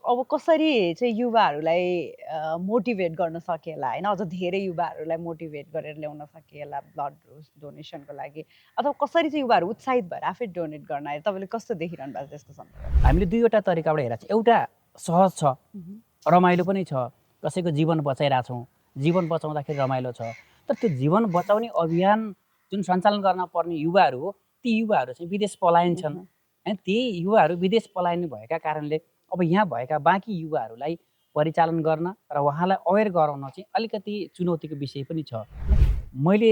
अब कसरी चाहिँ युवाहरूलाई मोटिभेट गर्न सकिएला होइन अझ धेरै युवाहरूलाई मोटिभेट गरेर ल्याउन सकिएला ब्लड डोनेसनको लागि अथवा कसरी चाहिँ युवाहरू उत्साहित भएर आफै डोनेट गर्न आयो तपाईँले कस्तो देखिरहनु भएको त्यस्तो सन्दर्भ हामीले दुईवटा तरिकाबाट हेरेको छ। एउटा सहज छ, रमाइलो पनि छ, कसैको जीवन बचाइरहेछौँ, जीवन बचाउँदाखेरि रमाइलो छ। तर त्यो जीवन बचाउने अभियान जुन सञ्चालन गर्न पर्ने युवाहरू हो, ती युवाहरू चाहिँ विदेश पलायन छन् होइन। ती युवाहरू विदेश पलायन भएका कारणले अब यहाँ भएका बाँकी युवाहरूलाई परिचालन गर्न र उहाँलाई अवेर गराउन चाहिँ अलिकति चुनौतीको विषय पनि छ। मैले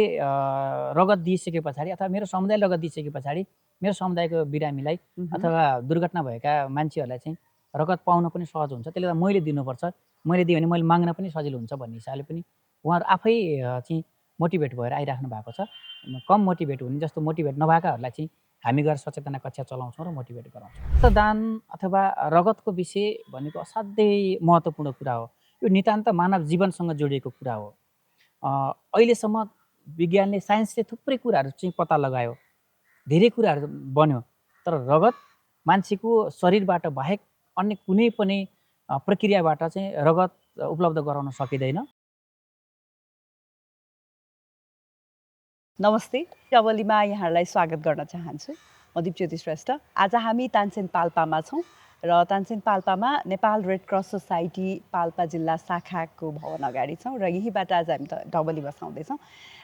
रगत दिइसके पछाडि अथवा मेरो समुदायले रगत दिइसके पछाडि मेरो समुदायको बिरामीलाई अथवा दुर्घटना भएका मान्छेहरूलाई चाहिँ रगत पाउन पनि सहज हुन्छ। त्यसले गर्दा मैले दिनुपर्छ, मैले दिएँ भने मैले माग्न पनि सजिलो हुन्छ भन्ने हिसाबले पनि उहाँहरू आफै चाहिँ मोटिभेट भएर आइराख्नु भएको छ। कम मोटिभेट हुने जस्तो मोटिभेट नभएकाहरूलाई चाहिँ हामी गएर सचेतना कक्षा चलाउँछौँ र मोटिभेट गराउँछौँ। रक्तदान अथवा रगतको विषय भनेको असाध्यै महत्त्वपूर्ण कुरा हो। यो नितान्त मानव जीवनसँग जोडिएको कुरा हो। अहिलेसम्म विज्ञानले साइन्सले थुप्रै कुराहरू चाहिँ पत्ता लगायो, धेरै कुराहरू बन्यो, तर रगत मान्छेको शरीरबाट बाहेक अन्य कुनै पनि प्रक्रियाबाट चाहिँ रगत उपलब्ध गराउन सकिँदैन। नमस्ते, डबलीमा यहाँहरूलाई स्वागत गर्न चाहन्छु। म दिपज्योति श्रेष्ठ। आज हामी तानसेन पाल्पामा छौँ र तानसेन पाल्पामा Nepal red cross society Palpa जिल्ला शाखाको भवन अगाडि छौँ र यहीँबाट आज हामी डबली बसाउँदैछौँ।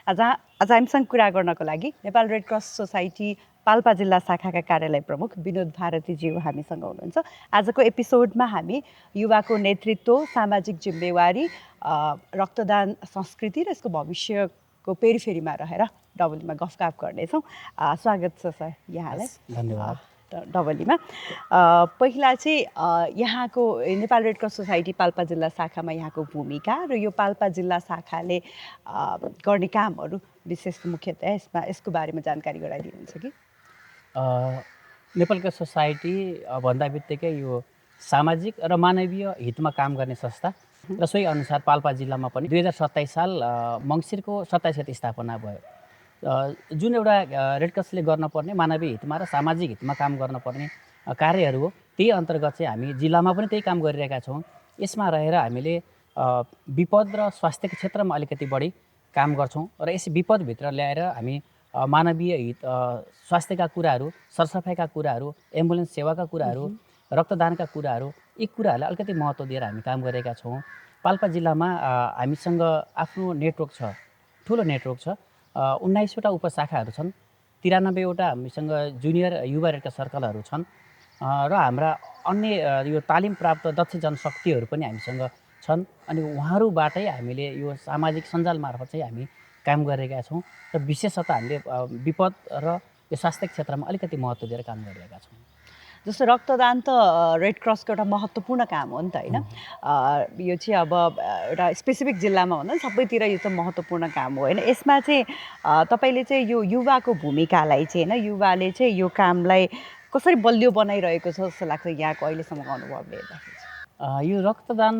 आज हामीसँग कुरा गर्नको लागि Nepal red cross society Palpa जिल्ला शाखाका कार्यालय प्रमुख विनोद भारतीज्यू हामीसँग हुनुहुन्छ। आजको एपिसोडमा हामी युवाको नेतृत्व, सामाजिक जिम्मेवारी, रक्तदान संस्कृति र यसको भविष्यको पेरिफेरीमा रहेर डबलीमा गफगाफ गर्नेछौँ। स्वागत छ सर यहाँलाई। धन्यवाद। डबलीमा पहिला चाहिँ यहाँको Nepal red cross society Palpa जिल्ला शाखामा यहाँको भूमिका र यो पाल्पा जिल्ला शाखाले गर्ने कामहरू विशेष मुख्यतया यसको बारेमा जानकारी गराइदिनुहुन्छ कि? नेपाल रेड क्रस सोसाइटी भन्दा बित्तिकै यो सामाजिक र मानवीय हितमा काम गर्ने संस्था र सोही अनुसार पाल्पा जिल्लामा पनि 2027 साल मङ्सिरको 27 गते स्थापना भयो। जुन एउटा रेड क्रसले गर्नुपर्ने मानवीय हितमा र सामाजिक हितमा काम गर्नुपर्ने कार्यहरू हो, त्यही अन्तर्गत चाहिँ हामी जिल्लामा पनि त्यही काम गरिरहेका छौँ। यसमा रहेर हामीले विपद र स्वास्थ्यको क्षेत्रमा अलिकति बढी काम गर्छौँ र यस विपदभित्र ल्याएर हामी मानवीय हित, स्वास्थ्यका कुराहरू, सरसफाइका कुराहरू, एम्बुलेन्स सेवाका कुराहरू, रक्तदानका कुराहरू, यी कुराहरूलाई अलिकति महत्त्व दिएर हामी काम गरेका छौँ। पाल्पा जिल्लामा हामीसँग आफ्नो नेटवर्क छ, ठुलो नेटवर्क छ। 19वटा उपशाखाहरू छन्, 93वटा हामीसँग जुनियर युवा रेड क्रस सर्कलहरू छन् र हाम्रा अन्य यो तालिम प्राप्त दक्ष जनशक्तिहरू पनि हामीसँग छन्। अनि उहाँहरूबाटै हामीले यो सामाजिक सञ्जाल मार्फत चाहिँ हामी काम गरिरहेका छौँ र विशेषतः हामीले विपद र यो स्वास्थ्य क्षेत्रमा अलिकति महत्त्व दिएर काम गरिरहेका छौँ। जस्तो रक्तदान त रेड क्रसको एउटा महत्त्वपूर्ण काम हो नि त होइन। यो चाहिँ अब एउटा स्पेसिफिक जिल्लामा भन्दा सबैतिर यो चाहिँ महत्त्वपूर्ण काम हो होइन। यसमा चाहिँ तपाईँले चाहिँ यो युवाको भूमिकालाई चाहिँ होइन, युवाले चाहिँ यो कामलाई कसरी बलियो बनाइरहेको छ जस्तो लाग्छ यहाँको अहिलेसम्मको अनुभवले हेर्दाखेरि? यो रक्तदान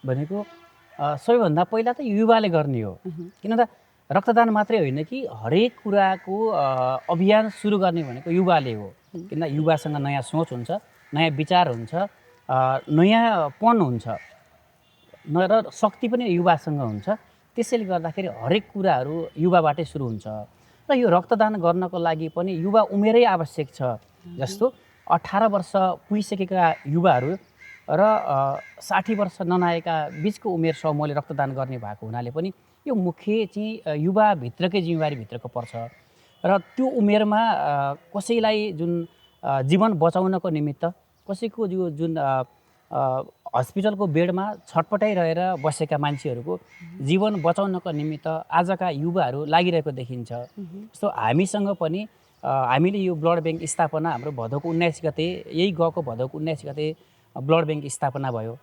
भनेको सबैभन्दा पहिला त युवाले गर्ने हो। किन त रक्तदान मात्रै होइन कि हरेक कुराको अभियान सुरु गर्ने भनेको युवाले हो। किन युवासँग नयाँ सोच हुन्छ, नयाँ विचार हुन्छ, नयाँपन हुन्छ र शक्ति पनि युवासँग हुन्छ। त्यसैले गर्दाखेरि हरेक कुराहरू युवाबाटै सुरु हुन्छ र यो रक्तदान गर्नको लागि पनि युवा उमेरै आवश्यक छ। जस्तो 18 वर्ष पुगिसकेका युवाहरू र 60 वर्ष ननाएका बिचको उमेर समूहले रक्तदान गर्ने भएको हुनाले पनि यो मुख्य चाहिँ युवाभित्रकै जिम्मेवारीभित्रको पर्छ र त्यो उमेरमा कसैलाई जुन जीवन बचाउनको निमित्त, कसैको यो जुन हस्पिटलको बेडमा छटपटाइरहेर बसेका मान्छेहरूको जीवन बचाउनको निमित्त आजका युवाहरू लागिरहेको देखिन्छ। जस्तो हामीसँग पनि हामीले यो ब्लड ब्याङ्क स्थापना हाम्रो भदौको 19 गते, यही गएको भदौको 19 गते ब्लड ब्याङ्क स्थापना भयो।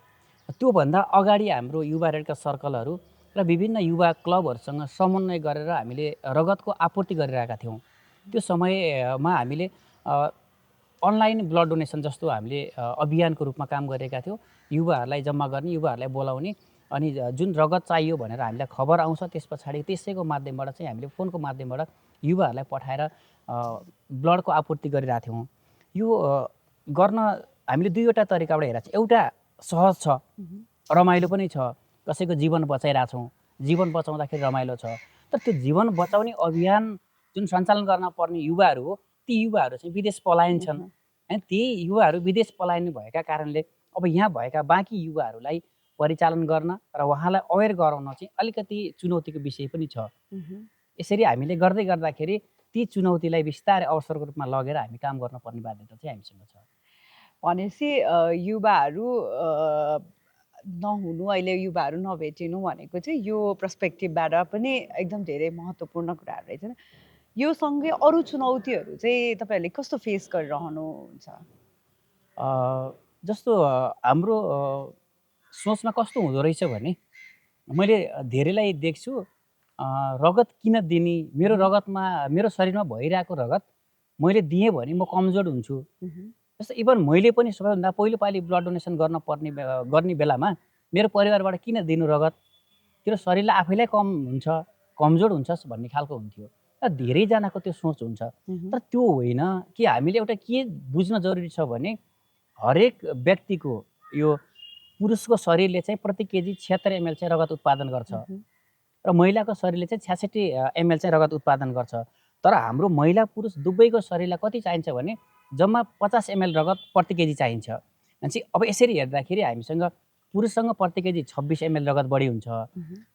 त्योभन्दा अगाडि हाम्रो युवा रेड क्रस सर्कलहरू र विभिन्न युवा क्लबहरूसँग समन्वय गरेर हामीले रगतको आपूर्ति गरिरहेका थियौँ। त्यो समयमा हामीले अनलाइन ब्लड डोनेसन जस्तो हामीले अभियानको रूपमा काम गरिरहेका थियौँ। युवाहरूलाई जम्मा गर्ने, युवाहरूलाई बोलाउने, अनि जुन रगत चाहियो भनेर हामीलाई खबर आउँछ त्यस पछाडि त्यसैको माध्यमबाट चाहिँ हामीले फोनको माध्यमबाट युवाहरूलाई पठाएर ब्लडको आपूर्ति गरिरहेका थियौँ। यो गर्न हामीले दुईवटा तरिकाबाट हेरेको छ। एउटा सहज छ, रमाइलो पनि छ, कसैको जीवन बचाइरहेछौँ, जीवन बचाउँदाखेरि रमाइलो छ। तर त्यो जीवन बचाउने अभियान जुन सञ्चालन गर्न पर्ने युवाहरू हो, ती युवाहरू चाहिँ विदेश पलायन छन् होइन। ती युवाहरू विदेश पलायन भएका कारणले अब यहाँ भएका बाँकी युवाहरूलाई परिचालन गर्न र उहाँलाई अवेर गराउन चाहिँ अलिकति चुनौतीको विषय पनि छ। यसरी हामीले गर्दै गर्दाखेरि ती चुनौतीलाई बिस्तारै अवसरको रूपमा लगेर हामी काम गर्नुपर्ने बाध्यता चाहिँ हामीसँग छ। भनेपछि युवाहरू नहुनु, अहिले युवाहरू नभेटिनु भनेको चाहिँ यो पर्सपेक्टिभबाट पनि एकदम धेरै महत्त्वपूर्ण कुराहरू रहेछ नि। यो सँगै अरू चुनौतीहरू चाहिँ तपाईँहरूले कस्तो फेस गरिरहनुहुन्छ? जस्तो हाम्रो सोचमा कस्तो हुँदो रहेछ भने मैले धेरैलाई देख्छु रगत किन दिने, मेरो रगतमा मेरो शरीरमा भइरहेको रगत मैले दिएँ भने म कमजोर हुन्छु। जस्तो इभन मैले पनि सबैभन्दा पहिलोपालि ब्लड डोनेसन गर्ने बेलामा मेरो परिवारबाट किन दिनु रगत, तेरो शरीरलाई आफैलाई कम हुन्छ, कमजोर हुन्छस् भन्ने खालको हुन्थ्यो। र धेरैजनाको त्यो सोच हुन्छ। तर त्यो होइन कि हामीले एउटा के बुझ्न जरुरी छ भने हरेक व्यक्तिको यो पुरुषको शरीरले चाहिँ प्रति केजी 76 ml चाहिँ रगत उत्पादन गर्छ र महिलाको शरीरले चाहिँ 66 ml चाहिँ रगत उत्पादन गर्छ। तर हाम्रो महिला पुरुष दुवैको शरीरलाई कति चाहिन्छ भने जम्मा 50 ml रगत प्रति केजी चाहिन्छ। भनेपछि अब यसरी हेर्दाखेरि हामीसँग पुरुषसँग प्रति केजी 26 ml रगत बढी हुन्छ,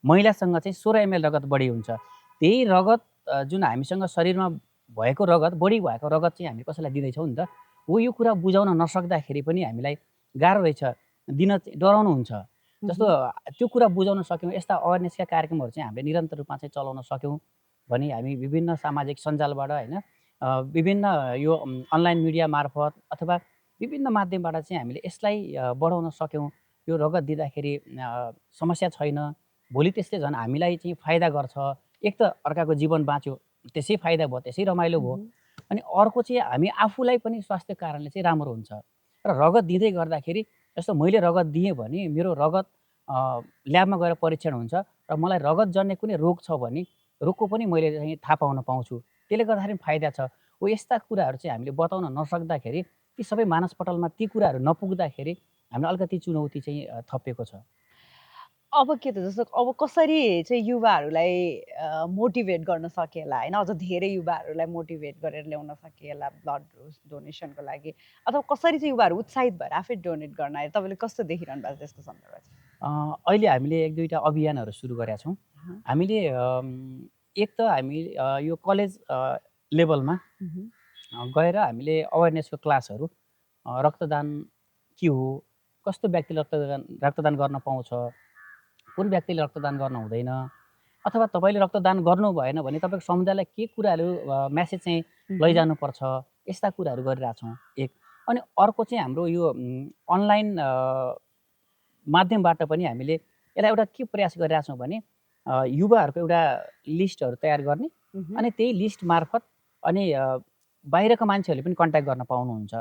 महिलासँग चाहिँ 16 ml रगत बढी हुन्छ। त्यही रगत जुन हामीसँग शरीरमा भएको रगत, बढी भएको रगत चाहिँ हामी कसैलाई दिँदैछौँ नि त। हो यो कुरा बुझाउन नसक्दाखेरि पनि हामीलाई गाह्रो रहेछ, दिन डराउनुहुन्छ। जस्तो त्यो कुरा बुझाउन सक्यौँ, यस्ता अवेरनेसका कार्यक्रमहरू चाहिँ हामीले निरन्तर रूपमा चाहिँ चलाउन सक्यौँ भने हामी विभिन्न सामाजिक सञ्जालबाट होइन, विभिन्न यो अनलाइन मिडिया मार्फत अथवा विभिन्न माध्यमबाट चाहिँ हामीले यसलाई बढाउन सक्यौँ। यो रगत दिँदाखेरि समस्या छैन, भोलि त्यसले झन् हामीलाई चाहिँ फाइदा गर्छ। एक त अर्काको जीवन बाँच्यो, त्यसै फाइदा भयो, त्यसै रमाइलो भयो। अनि अर्को चाहिँ हामी आफूलाई पनि स्वास्थ्य कारणले चाहिँ राम्रो हुन्छ। र रगत दिँदै गर्दाखेरि जस्तो मैले रगत दिएँ भने मेरो रगत ल्याबमा गएर परीक्षण हुन्छ र मलाई रगत जन्ने कुनै रोग छ भने रोगको पनि मैले चाहिँ थाहा पाउन पाउँछु। त्यसले गर्दाखेरि फाइदा छ। हो यस्ता कुराहरू चाहिँ हामीले बताउन नसक्दाखेरि, ती सबै मानसपटलमा ती कुराहरू नपुग्दाखेरि हामीलाई अलिकति चुनौती चाहिँ थपिएको छ। अब के त जस्तो अब कसरी चाहिँ युवाहरूलाई मोटिभेट गर्न सकिएला होइन, अझ धेरै युवाहरूलाई मोटिभेट गरेर ल्याउन सकिएला ब्लड डोनेसनको लागि, अथवा कसरी चाहिँ युवाहरू उत्साहित भएर आफै डोनेट गर्न आए, तपाईँले कस्तो देखिरहनु भएको त्यसको सन्दर्भ चाहिँ? अहिले हामीले एक दुईवटा अभियानहरू सुरु गरेका छौँ। हामीले एक त हामी यो कलेज लेभलमा गएर हामीले अवेरनेसको क्लासहरू, रक्तदान के हो, कस्तो व्यक्तिले रक्तदान गर्न पाउँछ, कुन व्यक्तिले रक्तदान गर्न हुँदैन, अथवा तपाईँले रक्तदान गर्नु भएन भने तपाईँको समुदायलाई के कुराहरू मेसेज चाहिँ लैजानुपर्छ, यस्ता कुराहरू गरिरहेछौँ एक। अनि अर्को चाहिँ हाम्रो यो अनलाइन माध्यमबाट पनि हामीले यसलाई एउटा के प्रयास गरिरहेछौँ भने युवाहरूको एउटा लिस्टहरू तयार गर्ने, अनि त्यही लिस्ट मार्फत अनि बाहिरको मान्छेहरूले पनि कन्ट्याक्ट गर्न पाउनुहुन्छ।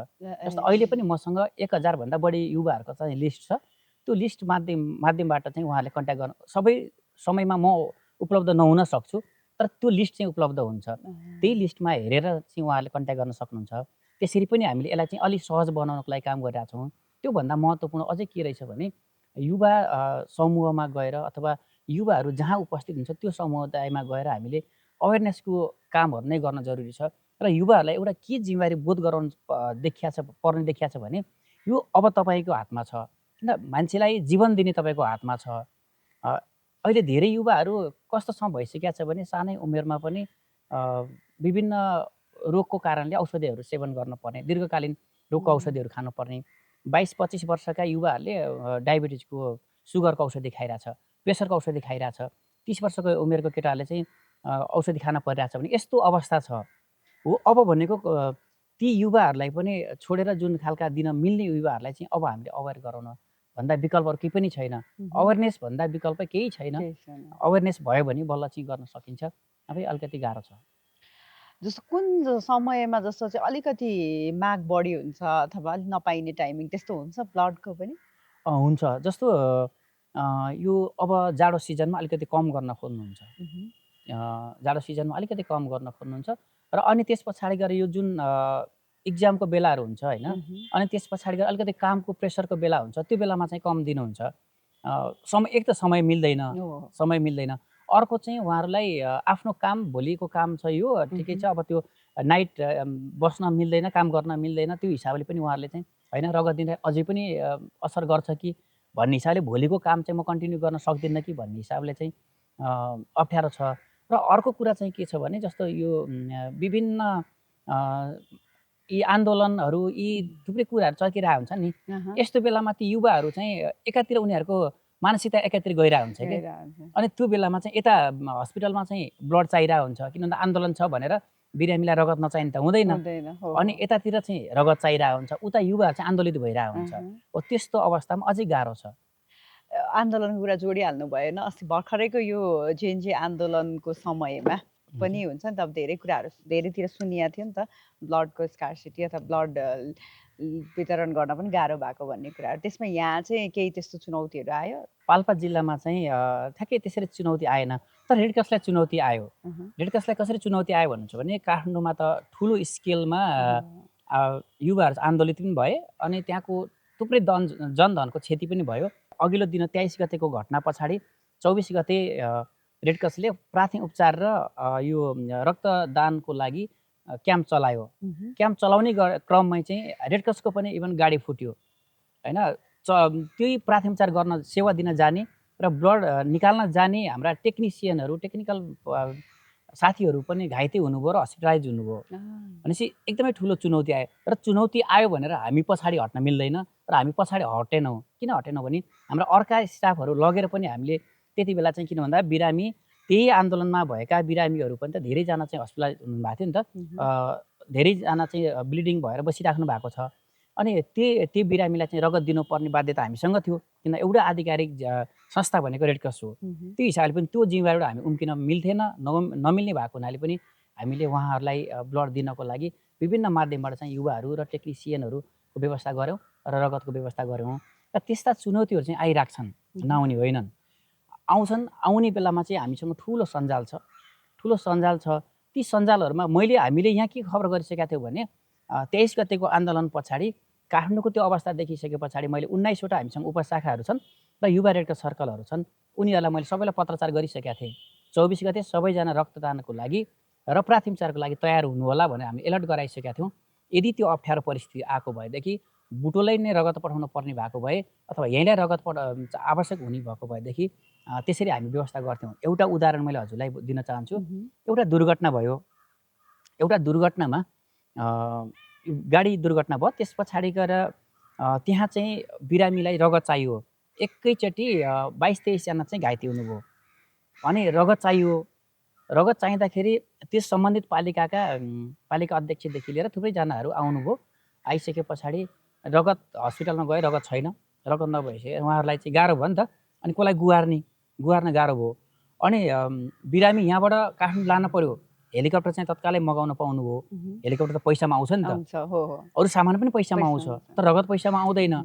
जस्तो अहिले पनि मसँग 1000भन्दा बढी युवाहरूको चाहिँ लिस्ट छ। त्यो लिस्ट माध्यमबाट चाहिँ उहाँहरूले कन्ट्याक्ट गर्न, सबै समयमा म उपलब्ध नहुन सक्छु, तर त्यो लिस्ट चाहिँ उपलब्ध हुन्छ। त्यही लिस्टमा हेरेर चाहिँ उहाँहरूले कन्ट्याक्ट गर्न सक्नुहुन्छ। त्यसरी पनि हामीले यसलाई चाहिँ अलिक सहज बनाउनको लागि काम गरिरहेछौँ। त्योभन्दा महत्त्वपूर्ण अझै के रहेछ भने युवा समूहमा गएर अथवा युवाहरू जहाँ उपस्थित हुन्छ त्यो समुदायमा गएर हामीले अवेरनेसको कामहरू नै गर्न जरुरी छ। र युवाहरूलाई एउटा के जिम्मेवारी बोध गराउनु पर्ने देखिया छ भने यो अब तपाईँको हातमा छ, किन मान्छेलाई जीवन दिने तपाईँको हातमा छ। अहिले धेरै युवाहरू कस्तोसँग भइसकेका छ भने सानै उमेरमा पनि विभिन्न रोगको कारणले औषधिहरू सेवन गर्नुपर्ने, दीर्घकालीन रोगको औषधिहरू खानुपर्ने। 22-25 वर्षका युवाहरूले डायबिटिजको, सुगरको औषधि खाइरहेछ, प्रेसरको औषधि खाइरहेछ। 30 वर्षको उमेरको केटाहरूले चाहिँ औषधि खान परिरहेछ भने यस्तो अवस्था छ। हो अब भनेको ती युवाहरूलाई पनि छोडेर जुन खालका दिन मिल्ने युवाहरूलाई चाहिँ अब हामीले अवेर गराउन भन्दा विकल्पहरू केही पनि छैन। अवेरनेस भन्दा विकल्प केही छैन। अवेरनेस भयो भने बल्ल चाहिँ गर्न सकिन्छ। अब अलिकति गाह्रो छ। जस्तो कुन समयमा जस्तो चाहिँ अलिकति माग बढी हुन्छ अथवा अलिक नपाइने टाइमिङ त्यस्तो हुन्छ ब्लडको पनि? हुन्छ। जस्तो यो अब जाडो सिजनमा अलिकति कम गर्न खोज्नुहुन्छ, जाडो सिजनमा अलिकति कम गर्न खोज्नुहुन्छ। र अनि त्यस पछाडि गएर यो जुन इक्जामको बेलाहरू हुन्छ होइन, मह्म। अनि त्यस पछाडि गएर अलिकति कामको प्रेसरको बेला हुन्छ, त्यो बेलामा चाहिँ कम दिनुहुन्छ। समय एक त समय मिल्दैन, हो। समय मिल्दैन। अर्को चाहिँ उहाँहरूलाई आफ्नो काम, भोलिको काम छ यो ठिकै छ, अब त्यो नाइट बस्न मिल्दैन, काम गर्न मिल्दैन, त्यो हिसाबले पनि उहाँहरूले चाहिँ होइन रगत दिँदा अझै पनि असर गर्छ कि भन्ने हिसाबले भोलिको काम चाहिँ म कन्टिन्यू गर्न सक्दिनँ कि भन्ने हिसाबले चाहिँ अप्ठ्यारो छ। र अर्को कुरा चाहिँ के छ भने जस्तो यो विभिन्न यी आन्दोलनहरू, यी थुप्रै कुराहरू चर्किरहेको हुन्छ नि, यस्तो बेलामा ती युवाहरू चाहिँ एकातिर उनीहरूको मानसिकता एकातिर गइरहेको हुन्छ कि, अनि त्यो बेलामा चाहिँ यता हस्पिटलमा चाहिँ ब्लड चाहिरहेको हुन्छ, किनभने आन्दोलन छ भनेर बिरामीलाई रगत नचाहिने त हुँदैन, अनि यतातिर चाहिँ रगत चाहिरहेको हुन्छ, उता युवाहरू चाहिँ आन्दोलित भइरहेको हुन्छ। हो त्यस्तो अवस्थामा अझै गाह्रो छ। आन्दोलनको कुरा जोडिहाल्नु भएन, अस्ति भर्खरैको यो जेएनजी आन्दोलनको समयमा पनि हुन्छ नि त, अब धेरै कुराहरू धेरैतिर सुनिएको थियो नि त, ब्लडको स्कार्सिटी अथवा ब्लड वितरण गर्न पनि गाह्रो भएको भन्ने कुराहरू, त्यसमा यहाँ चाहिँ केही त्यस्तो चुनौतीहरू आयो? पाल्पा जिल्लामा चाहिँ ठ्याक्कै त्यसरी चुनौती आएन, तर रेडक्रसलाई चुनौती आयो। रेडक्रसलाई कसरी चुनौती आयो भन्नुहुन्छ भने काठमाडौँमा त ठुलो स्केलमा युवाहरू आन्दोलित पनि भए, अनि त्यहाँको थुप्रै जनधनको क्षति पनि भयो। अघिल्लो दिन 23 गतेको घटना पछाडि 24 गते रेडक्रसले प्राथमिक उपचार र यो रक्तदानको लागि क्याम्प चलायो। क्याम्प चलाउने क्रममै चाहिँ रेडक्रसको पनि इभन गाडी फुट्यो होइन। त्यही प्राथमिक उपचार गर्न सेवा दिन जाने र ब्लड निकाल्न जाने हाम्रा टेक्निसियनहरू, टेक्निकल साथीहरू पनि घाइते हुनुभयो र हस्पिटलाइज हुनुभयो। भनेपछि एकदमै ठुलो चुनौती आयो, र चुनौती आयो भनेर हामी पछाडि हट्न मिल्दैन, र हामी पछाडि हटेनौँ। किन हटेनौँ भने हाम्रो अर्का स्टाफहरू लगेर पनि हामीले त्यति बेला चाहिँ किन भन्दा बिरामी, त्यही आन्दोलनमा भएका बिरामीहरू पनि त धेरैजना चाहिँ हस्पिटलाइज हुनुभएको थियो नि त, धेरैजना चाहिँ ब्लिडिङ भएर बसिराख्नु भएको छ, अनि त्यो बिरामीलाई चाहिँ रगत दिनुपर्ने बाध्यता हामीसँग थियो, किन एउटा आधिकारिक संस्था भनेको रेडक्रस हो। त्यो हिसाबले पनि त्यो जिम्मेवारीबाट हामी उम्किन मिल्थेन, नमिल्ने भएको हुनाले पनि हामीले उहाँहरूलाई ब्लड दिनको लागि विभिन्न माध्यमबाट चाहिँ युवाहरू र टेक्निसियनहरूको व्यवस्था गऱ्यौँ र रगतको व्यवस्था गऱ्यौँ। र त्यस्ता चुनौतीहरू चाहिँ आइरहेछन्, नआउने होइनन्, आउँछन्। आउने बेलामा चाहिँ हामीसँग ठुलो सञ्जाल छ, ठुलो सञ्जाल छ। ती सञ्जालहरूमा हामीले यहाँ के खबर गरिसकेका थियौँ भने 23 गतेको आन्दोलन पछाडि काठमाडौँको त्यो अवस्था देखिसके पछाडि मैले 19वटा हामीसँग उपशाखाहरू छन् र युवा रेडक्रस सर्कलहरू छन्, उनीहरूलाई मैले सबैलाई पत्रचार गरिसकेका थिएँ। 24 गते सबैजना रक्तदानको लागि र प्राथमिक उपचारको लागि तयार हुनु होला भनेर हामी एलर्ट गराइसकेका थियौँ। यदि त्यो अप्ठ्यारो परिस्थिति आएको भएदेखि, बुटोलै नै रगत पठाउनु पर्ने भएको भए अथवा यहीँलाई रगत आवश्यक हुने भएको भएदेखि त्यसरी हामी व्यवस्था गर्थ्यौँ। एउटा उदाहरण मैले हजुरलाई दिन चाहन्छु। एउटा दुर्घटना भयो, एउटा दुर्घटनामा गाडी दुर्घटना भयो, त्यस पछाडि गएर त्यहाँ चाहिँ बिरामीलाई रगत चाहियो, एकैचोटि 22-23 जना चाहिँ घाइते हुनुभयो, अनि रगत चाहियो। रगत चाहिँदाखेरि त्यस सम्बन्धित पालिका अध्यक्षदेखि लिएर थुप्रैजनाहरू आउनुभयो। आइसके पछाडि रगत हस्पिटलमा गए, रगत छैन, रगत नभएपछि उहाँहरूलाई चाहिँ गाह्रो भयो नि त, अनि कसलाई गुहार्न गाह्रो भयो। अनि बिरामी यहाँबाट काठमाडौँ लान पर्यो, हेलिकप्टर चाहिँ तत्कालै मगाउन पाउनुभयो। हेलिकप्टर त पैसामा आउँछ नि त, अरू सामान पनि पैसामा आउँछ, तर रगत पैसामा आउँदैन।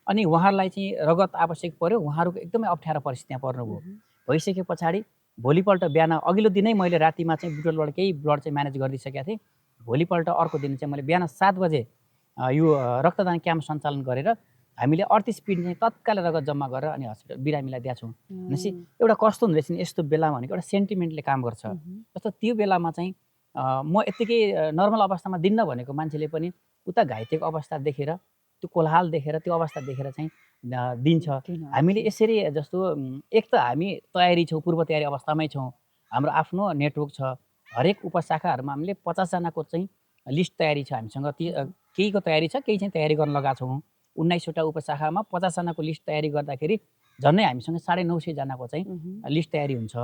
अनि उहाँहरूलाई चाहिँ रगत आवश्यक पर्यो, उहाँहरूको एकदमै अप्ठ्यारो परिस्थितिमा पर्नुभयो। भइसके पछाडि भोलिपल्ट बिहान, अघिल्लो दिनै मैले रातिमा चाहिँ बुटोलबाट केही ब्लड चाहिँ म्यानेज गरिदिइसकेका थिएँ। भोलिपल्ट अर्को दिन चाहिँ मैले बिहान 7 बजे यो रक्तदान क्याम्प सञ्चालन गरेर हामीले 38 पिँढी चाहिँ तत्काल रगत जम्मा गरेर अनि हस्पिटल बिरामीलाई दिएछौँ। भनेपछि एउटा कस्तो हुँदो रहेछ नि, यस्तो बेलामा भनेको एउटा सेन्टिमेन्टले काम गर्छ। जस्तो त्यो बेलामा चाहिँ म यत्तिकै नर्मल अवस्थामा दिन्न भनेको मान्छेले पनि उता घाइतेको अवस्था देखेर, त्यो कोलाहाल देखेर, त्यो अवस्था देखेर चाहिँ दिन्छ। हामीले यसरी जस्तो एक त हामी तयारी छौँ, पूर्व तयारी अवस्थामै छौँ, हाम्रो आफ्नो नेटवर्क छ, हरेक उपशाखाहरूमा हामीले 50 जनाको चाहिँ लिस्ट तयारी छ हामीसँग। केहीको तयारी छ, केही चाहिँ तयारी गर्न लगाएको छौँ। 19वटा उपशाखामा 50 जनाको लिस्ट तयारी गर्दाखेरि झन्डै हामीसँग 950 जनाको चाहिँ लिस्ट तयारी हुन्छ।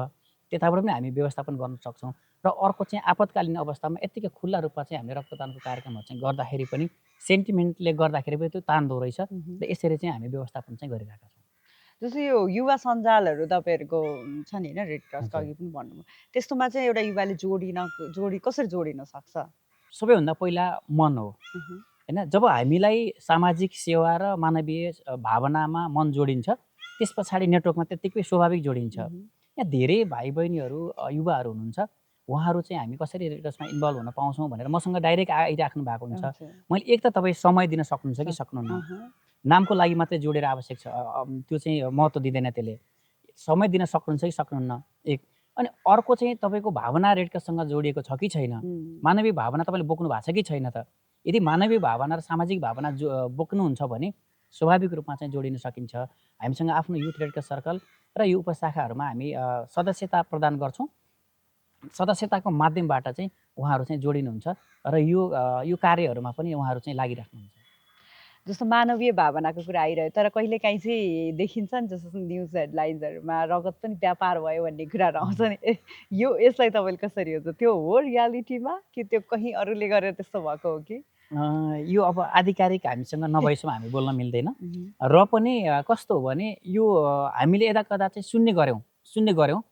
त्यताबाट पनि हामी व्यवस्थापन गर्न सक्छौँ। र अर्को चाहिँ आपतकालीन अवस्थामा यत्तिकै खुल्ला रूपमा चाहिँ हामीले रक्तदानको कार्यक्रमहरू चाहिँ गर्दाखेरि पनि सेन्टिमेन्टले गर्दाखेरि पनि त्यो तान्दो रहेछ, र यसरी चाहिँ हामी व्यवस्थापन चाहिँ गरिरहेका छौँ। जस्तो यो युवा सञ्जालहरू तपाईँहरूको छ नि होइन, रेडक्रसको अघि पनि भन्नुभयो, त्यस्तोमा चाहिँ एउटा युवाले कसरी जोडिन सक्छ? सबैभन्दा पहिला मन हो होइन। जब हामीलाई सामाजिक सेवा र मानवीय भावनामा मन जोडिन्छ, त्यस पछाडि नेटवर्कमा त्यत्तिकै स्वाभाविक जोडिन्छ। यहाँ धेरै भाइ बहिनीहरू, युवाहरू हुनुहुन्छ, उहाँहरू चाहिँ हामी कसरी रेड क्रसमा इन्भल्भ हुन पाउँछौँ भनेर मसँग डाइरेक्ट आइराख्नु भएको हुन्छ। हजुर। मैले एक त तपाईँ समय दिन सक्नुहुन्छ कि सक्नुहुन्न। नामको लागि मात्रै जोडेर आवश्यक छ, त्यो चाहिँ महत्त्व दिँदैन त्यसले। समय दिन सक्नुहुन्छ कि सक्नुहुन्न, एक। अनि अर्को चाहिँ तपाईँको भावना रेड क्रससँग जोडिएको छ कि छैन, मानवीय भावना तपाईँले बोक्नु भएको छ कि छैन त। यदि मानवीय भावना र सामाजिक भावना बोक्नुहुन्छ भने स्वाभाविक रूपमा चाहिँ जोडिन सकिन्छ। हामीसँग आफ्नो युथ रेड क्रस सर्कल र यो उपशाखाहरूमा हामी सदस्यता प्रदान गर्छौँ। सदस्यताको माध्यमबाट चाहिँ उहाँहरू चाहिँ जोडिनुहुन्छ र यो कार्यहरूमा पनि उहाँहरू चाहिँ लागिराख्नुहुन्छ। जस्तो मानवीय भावनाको कुरा आइरह्यो, तर कहिलेकाहीँ चाहिँ देखिन्छ नि, जस्तो न्युज हेडलाइन्सहरूमा रगत पनि व्यापार भयो भन्ने कुराहरू आउँछ नि। यसलाई तपाईँले कसरी हेर्छ? त्यो हो रियालिटीमा, कि त्यो कहीँ अरूले गरेर त्यस्तो भएको हो कि? यो अब आधिकारिक हामीसँग नभएसम्म हामी बोल्न मिल्दैन। र पनि कस्तो हो भने यो हामीले यता कता चाहिँ सुन्ने गऱ्यौँ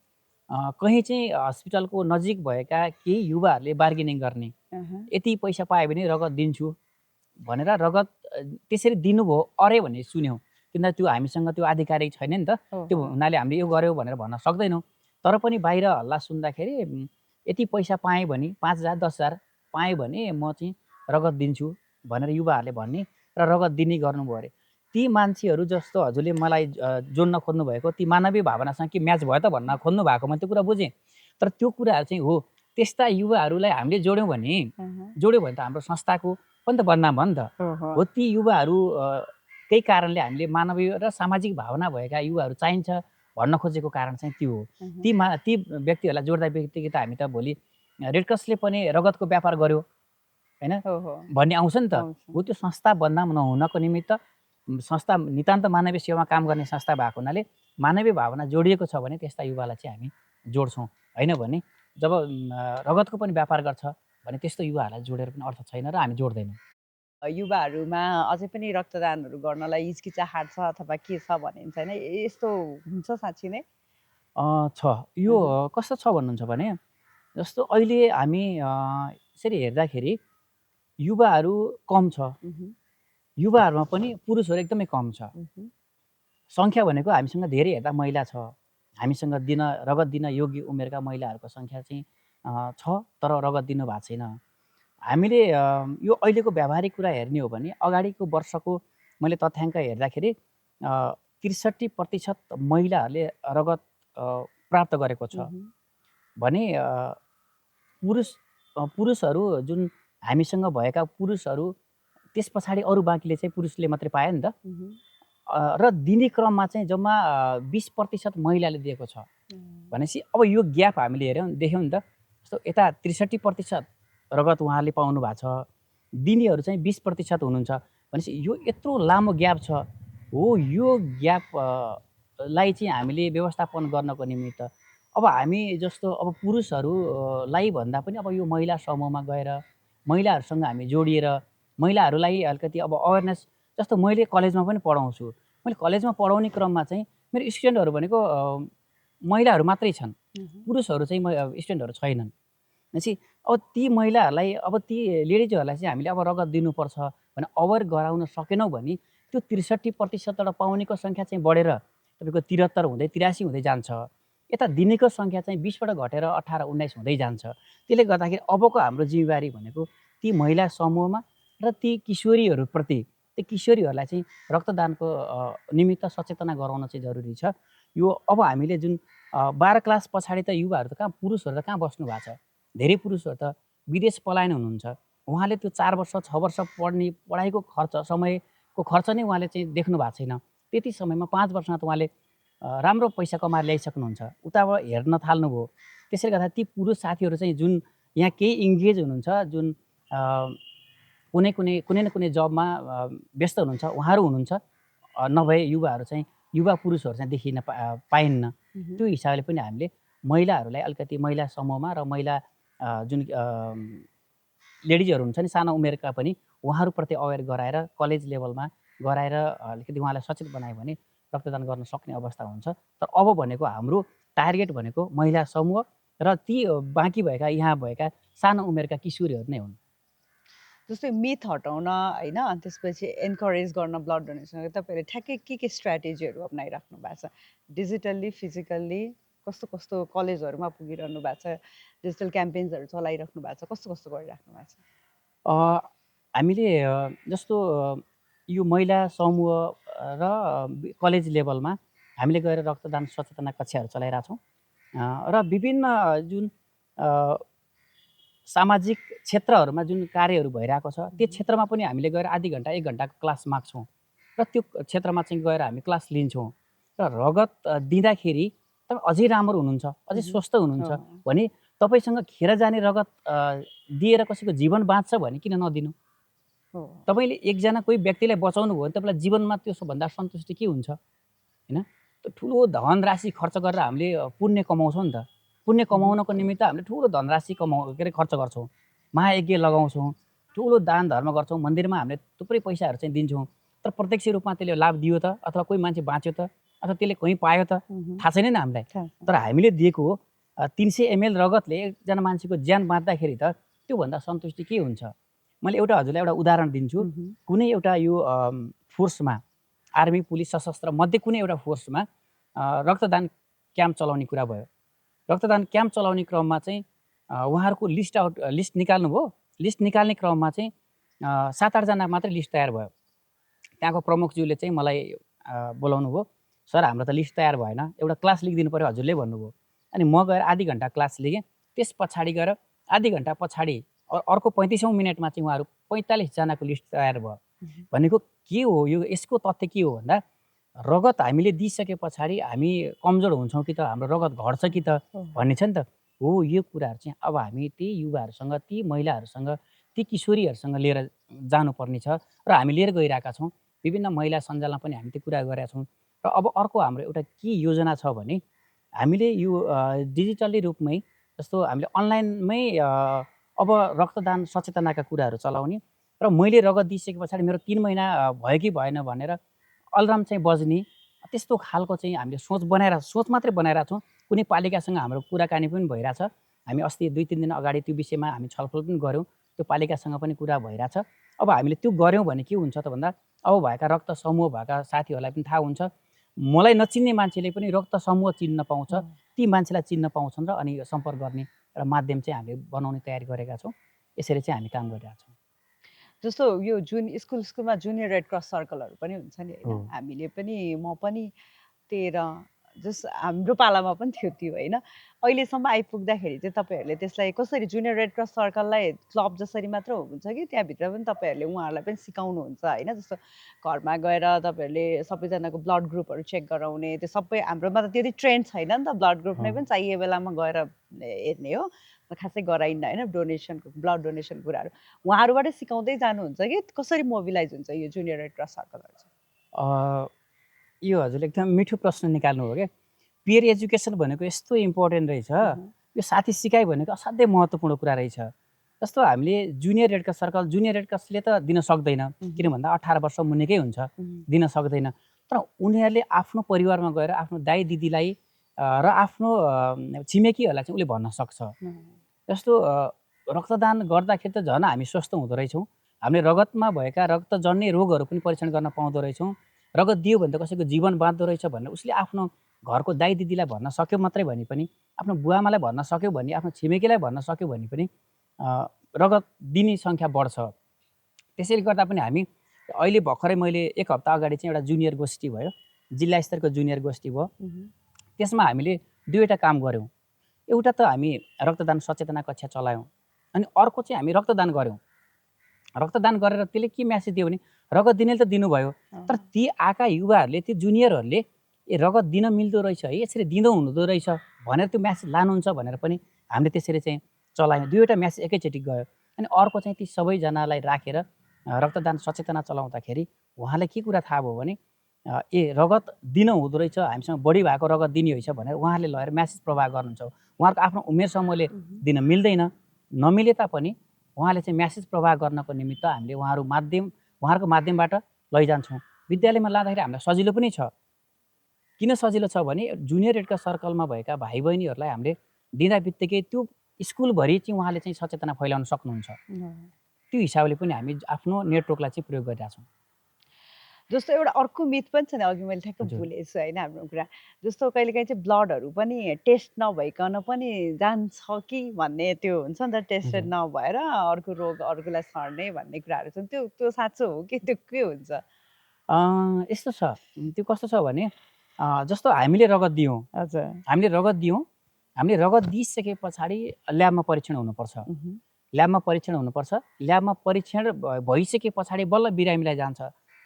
कहीँ चाहिँ हस्पिटलको नजिक भएका केही युवाहरूले बार्गेनिङ गर्ने, यति पैसा पायो भने रगत दिन्छु भनेर रगत त्यसरी दिनुभयो अरे भन्ने सुन्यौँ। किनभने त्यो हामीसँग त्यो आधिकारिक छैन नि त। त्यो हुनाले हामीले यो गऱ्यौँ भनेर भन्न सक्दैनौँ। तर पनि बाहिर हल्ला सुन्दाखेरि यति पैसा पाएँ भने 5,000 10,000 पाएँ भने म चाहिँ रगत दिन्छु भनेर युवाहरूले भन्ने र रगत दिने गर्नुभयो अरे। ती मान्छेहरू जस्तो हजुरले मलाई जोड्न खोज्नु भएको, ती मानवीय भावनासँग के म्याच भयो त भन्न खोज्नु भएको, मैले त्यो कुरा बुझेँ। तर त्यो कुराहरू चाहिँ हो, त्यस्ता युवाहरूलाई हामीले जोड्यौँ भने त हाम्रो संस्थाको पनि त बदनाम भयो नि त। हो, ती युवाहरू केही कारणले हामीले मानवीय र सामाजिक भावना भएका युवाहरू चाहिन्छ भन्न खोजेको कारण चाहिँ त्यो हो। ती व्यक्तिहरूलाई जोड्दा बित्तिकै त हामी त भोलि रेड क्रसले पनि रगतको व्यापार गर्यो होइन भन्ने आउँछ नि त। हो, त्यो संस्था बदनाम नहुनको निमित्त संस्था नितान्त मानवीय सेवामा काम गर्ने संस्था भएको हुनाले मानवीय भावना जोडिएको छ भने त्यस्ता युवालाई चाहिँ हामी जोड्छौँ। होइन भने जब रगतको पनि व्यापार गर्छ भने त्यस्तो युवाहरूलाई जोडेर पनि अर्थ छैन र हामी जोड्दैनौँ। युवाहरूमा अझै पनि रक्तदानहरू गर्नलाई हिचकिचाहट छ अथवा के छ भनिन्छ होइन, यस्तो हुन्छ साँच्ची नै? छ। यो कस्तो छ भन्नुहुन्छ भने जस्तो अहिले हामी यसरी हेर्दाखेरि युवाहरू कम छ, युवाहरूमा पनि पुरुषहरू एकदमै कम छ। सङ्ख्या भनेको हामीसँग धेरै हेर्दा महिला छ, हामीसँग रगत दिन योग्य उमेरका महिलाहरूको सङ्ख्या चाहिँ छ, तर रगत दिनु भएको छैन। हामीले यो अहिलेको व्यावहारिक कुरा हेर्ने हो भने अगाडिको वर्षको मैले तथ्याङ्क हेर्दाखेरि 63% महिलाहरूले रगत प्राप्त गरेको छ भने पुरुषहरू जुन हामीसँग भएका पुरुषहरू त्यस पछाडि अरू बाँकीले चाहिँ पुरुषले मात्रै पायो नि त। र दिने क्रममा चाहिँ जम्मा 20% महिलाले दिएको छ भनेपछि अब यो ग्याप हामीले देख्यौँ नि त। जस्तो यता 63% रगत उहाँहरूले पाउनु भएको छ, दिनेहरू चाहिँ 20% हुनुहुन्छ भनेपछि यो यत्रो लामो ग्याप छ। हो, यो ग्यापलाई चाहिँ हामीले व्यवस्थापन गर्नको निमित्त अब हामी जस्तो अब पुरुषहरूलाई भन्दा पनि अब यो महिला समूहमा गएर महिलाहरूसँग हामी जोडिएर महिलाहरूलाई अलिकति अब अवेरनेस, जस्तो मैले कलेजमा पनि पढाउँछु, मैले कलेजमा पढाउने क्रममा चाहिँ मेरो स्टुडेन्टहरू भनेको महिलाहरू मात्रै छन्, पुरुषहरू चाहिँ स्टुडेन्टहरू छैनन्। भनेपछि अब ती महिलाहरूलाई, अब ती लेडिजहरूलाई चाहिँ हामीले अब रगत दिनुपर्छ भने अवेर गराउन सकेनौँ भने त्यो 63%बाट पाउनेको सङ्ख्या चाहिँ बढेर तपाईँको 73 हुँदै 83 हुँदै जान्छ। यता दिनेको सङ्ख्या चाहिँ 20बाट घटेर 18 19 हुँदै जान्छ। त्यसले गर्दाखेरि अबको हाम्रो जिम्मेवारी भनेको ती महिला समूहमा र ती किशोरीहरूप्रति, त्यो किशोरीहरूलाई चाहिँ रक्तदानको निमित्त सचेतना गराउन चाहिँ जरुरी छ। यो अब हामीले जुन 12 क्लास पछाडि त युवाहरू त कहाँ, पुरुषहरू त कहाँ बस्नु भएको छ। धेरै पुरुषहरू त विदेश पलायन हुनुहुन्छ। उहाँले त्यो 4 वर्ष 6 वर्ष पढाइको समयको खर्च नै उहाँले चाहिँ देख्नु भएको छैन। त्यति समयमा 5 वर्षमा त उहाँले राम्रो पैसा कमाएर ल्याइसक्नुहुन्छ, उताबाट हेर्न थाल्नुभयो। त्यसैले गर्दा ती पुरुष साथीहरू चाहिँ जुन यहाँ केही इङ्गेज हुनुहुन्छ, जुन कुनै न कुनै जबमा व्यस्त हुनुहुन्छ, उहाँहरू हुनुहुन्छ, नभए युवाहरू चाहिँ युवा पुरुषहरू चाहिँ देखिन पाइन्न। त्यो हिसाबले पनि हामीले महिलाहरूलाई अलिकति महिला समूहमा र महिला जुन लेडिजहरू हुन्छ नि सानो उमेरका पनि उहाँहरूप्रति अवेर गराएर कलेज लेभलमा गराएर अलिकति उहाँलाई सचेत बनायो भने रक्तदान गर्न सक्ने अवस्था हुन्छ। तर अब भनेको हाम्रो टार्गेट भनेको महिला समूह र ती बाँकी भएका यहाँ भएका सानो उमेरका किशोरीहरू नै हुन्। जस्तै मिथ हटाउन होइन, त्यसपछि एन्करेज गर्न ब्लड डोनेसन, तपाईँहरूले ठ्याक्कै के स्ट्राटेजीहरू अप्नाइराख्नु भएको छ? डिजिटल्ली, फिजिकल्ली कस्तो कस्तो कलेजहरूमा पुगिरहनु भएको छ? डिजिटल क्याम्पेन्सहरू चलाइराख्नु भएको छ, कस्तो कस्तो गरिराख्नु भएको छ? हामीले जस्तो यो महिला समूह र कलेज लेभलमा हामीले गएर रक्तदान सचेतना कक्षाहरू चलाइरहेछौँ र विभिन्न जुन सामाजिक क्षेत्रहरूमा जुन कार्यहरू भइरहेको छ त्यो क्षेत्रमा पनि हामीले गएर आधी घन्टा 1 घन्टाको क्लास माग्छौँ र त्यो क्षेत्रमा चाहिँ गएर हामी क्लास लिन्छौँ र रगत दिँदाखेरि तपाईँ अझै राम्रो हुनुहुन्छ, अझै स्वस्थ हुनुहुन्छ भने तपाईँसँग खेर जाने रगत दिएर कसैको जीवन बाँच्छ भने किन नदिनु? तपाईँले एकजना कोही व्यक्तिलाई बचाउनु भयो भने तपाईँलाई जीवनमा त्योभन्दा सन्तुष्टि के हुन्छ होइन? ठुलो धनराशि खर्च गरेर हामीले पुण्य कमाउँछौँ नि त। पुण्य कमाउनको निमित्त हामीले ठुलो धनराशि के अरे खर्च गर्छौँ, महायज्ञ लगाउँछौँ, ठुलो दान धर्म गर्छौँ, मन्दिरमा हामीले थुप्रै पैसाहरू चाहिँ दिन्छौँ। तर प्रत्यक्ष रूपमा त्यसले लाभ दियो त अथवा कोही मान्छे बाँच्यो त अथवा त्यसले कहीँ पायो त थाहा छैन नि हामीलाई। तर हामीले दिएको 300 ml रगतले एकजना मान्छेको ज्यान बाँच्दाखेरि त त्योभन्दा सन्तुष्टि के हुन्छ? मैले हजुरलाई एउटा उदाहरण दिन्छु। कुनै एउटा यो फोर्समा आर्मी पुलिस सशस्त्र मध्ये कुनै एउटा फोर्समा रक्तदान क्याम्प चलाउने कुरा भयो। रक्तदान क्याम्प चलाउने क्रममा चाहिँ उहाँहरूको लिस्ट निकाल्नुभयो। लिस्ट निकाल्ने क्रममा चाहिँ 7-8 जना मात्रै लिस्ट तयार भयो। त्यहाँको प्रमुखज्यूले चाहिँ मलाई बोलाउनु भयो, सर हाम्रो त लिस्ट तयार भएन, एउटा क्लास लेखिदिनु पऱ्यो हजुरले भन्नुभयो। अनि म गएर आधी घन्टा क्लास लेखेँ। त्यस पछाडि गएर आधी घन्टा पछाडि अर्को 35औँ मिनटमा चाहिँ उहाँहरू 45 जनाको लिस्ट तयार भयो। भनेको के हो यो? यसको तथ्य के हो भन्दा रगत हामीले दिइसके पछाडि हामी कमजोर हुन्छौँ कि त हाम्रो रगत घट्छ कि त भन्ने छ नि त। हो, यो कुराहरू चाहिँ अब हामी ती युवाहरूसँग, ती महिलाहरूसँग, ती किशोरीहरूसँग लिएर जानुपर्ने छ र हामी लिएर गइरहेका छौँ। विभिन्न महिला सञ्जालमा पनि हामी त्यो कुरा गरेका छौँ। र अब अर्को हाम्रो एउटा के योजना छ भने हामीले यो डिजिटली रूपमै जस्तो हामीले अनलाइनमै अब रक्तदान सचेतनाका कुराहरू चलाउने र मैले रगत दिइसके पछाडि मेरो 3 महिना भयो कि भएन भनेर अलार्म चाहिँ बज्ने त्यस्तो खालको चाहिँ हामीले सोच मात्रै बनाइरहेको छौँ। कुनै पालिकासँग हाम्रो कुराकानी पनि भइरहेछ। हामी अस्ति 2-3 दिन अगाडि त्यो विषयमा हामी छलफल पनि गऱ्यौँ। त्यो पालिकासँग पनि कुरा भइरहेछ। अब हामीले त्यो गऱ्यौँ भने के हुन्छ त भन्दा अब भएका रक्त समूह भएका साथीहरूलाई पनि थाहा हुन्छ, मलाई नचिन्ने मान्छेले पनि रक्त समूह चिन्न पाउँछ, ती मान्छेलाई चिन्न पाउँछन् र अनि सम्पर्क गर्ने एउटा माध्यम चाहिँ हामीले बनाउने तयारी गरेका छौँ। यसरी चाहिँ हामी काम गरिरहेछौँ। जस्तो यो स्कुलमा जुनियर रेड क्रस सर्कलहरू पनि हुन्छ नि होइन? हामीले पनि म पनि 13 जस हाम्रो पालामा पनि थियो त्यो होइन? अहिलेसम्म आइपुग्दाखेरि चाहिँ तपाईँहरूले त्यसलाई कसरी जुनियर रेड क्रस सर्कललाई क्लब जसरी मात्र हुन्छ कि त्यहाँभित्र पनि तपाईँहरूले उहाँहरूलाई पनि सिकाउनुहुन्छ होइन? जस्तो घरमा गएर तपाईँहरूले सबैजनाको ब्लड ग्रुपहरू चेक गराउने, त्यो सबै हाम्रोमा त त्यति ट्रेन्ड छैन नि त। ब्लड ग्रुप नै पनि चाहिए बेलामा गएर हेर्ने हो, खासै गराइन्न होइन? ब्लड डोनेसन कुराहरू उहाँहरूबाट सिकाउँदै जानुहुन्छ कि कसरी मोबिलाइज हुन्छ यो जुनियर रेड क्रस सर्कलहरू चाहिँ? यो हजुरले एकदम मिठो प्रश्न निकाल्नु हो क्या। पियर एजुकेसन भनेको यस्तो इम्पोर्टेन्ट रहेछ। यो साथी सिकाइ भनेको असाध्यै महत्त्वपूर्ण कुरा रहेछ। जस्तो हामीले junior red cross circle, junior red क्रसले त दिन सक्दैन, किन भन्दा 18 वर्ष मुनिकै हुन्छ, दिन सक्दैन। तर उनीहरूले आफ्नो परिवारमा गएर आफ्नो दाइ दिदीलाई र आफ्नो छिमेकीहरूलाई चाहिँ उसले भन्न सक्छ। जस्तो रक्तदान गर्दाखेरि त झन् हामी स्वस्थ हुँदो रहेछौँ। हामीले रगतमा भएका रक्तजन्य रोगहरू पनि परीक्षण गर्न पाउँदो रहेछौँ। रगत दियो भने त कसैको जीवन बाँच्दो रहेछ भनेर उसले आफ्नो घरको दाइ दिदीलाई भन्न सक्यो मात्रै भने पनि, आफ्नो बुवाआमालाई भन्न सक्यो भने, आफ्नो छिमेकीलाई भन्न सक्यो भने पनि रगत दिने सङ्ख्या बढ्छ। त्यसैले गर्दा पनि हामी अहिले भर्खरै मैले 1 हप्ता अगाडि चाहिँ एउटा जुनियर गोष्ठी भयो, जिल्ला स्तरको जुनियर गोष्ठी भयो। त्यसमा हामीले 2वटा काम गऱ्यौँ। एउटा त हामी रक्तदान सचेतना कक्षा चलायौँ, अनि अर्को चाहिँ हामी रक्तदान गऱ्यौँ। रक्तदान गरेर त्यसले के म्यासेज दियो भने रगत दिनेले त दिनुभयो, तर ती आएका युवाहरूले, ती जुनियरहरूले रगत दिन मिल्दो रहेछ है, यसरी दिँदो हुँदो रहेछ भनेर त्यो म्यासेज लानुहुन्छ भनेर पनि हामीले त्यसरी चाहिँ चलायौँ। 2वटा म्यासेज एकैचोटि गयो। अनि अर्को चाहिँ ती सबैजनालाई राखेर रक्तदान सचेतना चलाउँदाखेरि उहाँलाई के कुरा थाहा भयो भने रगत दिन हुँदो रहेछ, हामीसँग बढी भएको रगत दिने रहेछ भनेर उहाँहरूले लगेर म्यासेज प्रवाह गर्नुहुन्छ। उहाँहरूको आफ्नो उमेर समूहले दिन मिल्दैन, नमिले तापनि उहाँले चाहिँ म्यासेज प्रवाह गर्नको निमित्त हामीले उहाँहरूको माध्यमबाट लैजान्छौँ। विद्यालयमा लाँदाखेरि हामीलाई सजिलो पनि छ। किन सजिलो छ भने जुनियर रेड क्रस सर्कलमा भएका भाइ बहिनीहरूलाई हामीले दिँदा बित्तिकै त्यो स्कुलभरि चाहिँ उहाँले चाहिँ सचेतना फैलाउन सक्नुहुन्छ। त्यो हिसाबले पनि हामी आफ्नो नेटवर्कलाई चाहिँ प्रयोग गरिरहेछौँ। जस्तो एउटा अर्को मिथ पनि छ नि, अघि मैले ठ्याक्क हजुर भुलेछु होइन हाम्रो कुरा। जस्तो कहिलेकाहीँ चाहिँ ब्लडहरू पनि टेस्ट नभइकन पनि जान्छ कि भन्ने त्यो हुन्छ नि त, टेस्टेड हजुर नभएर अर्को रोग अर्कोलाई सर्ने भन्ने कुराहरू छन्। त्यो त्यो साँचो हो कि त्यो के हुन्छ? यस्तो छ त्यो कस्तो छ भने जस्तो हामीले रगत दियौँ हजुर। हामीले रगत दियौँ हामीले रगत दिइसके पछाडि ल्याबमा परीक्षण हुनुपर्छ उहुँ। ल्याबमा परीक्षण हुनुपर्छ ल्याबमा परीक्षण भइसके पछाडि बल्ल बिरामीलाई जान्छ।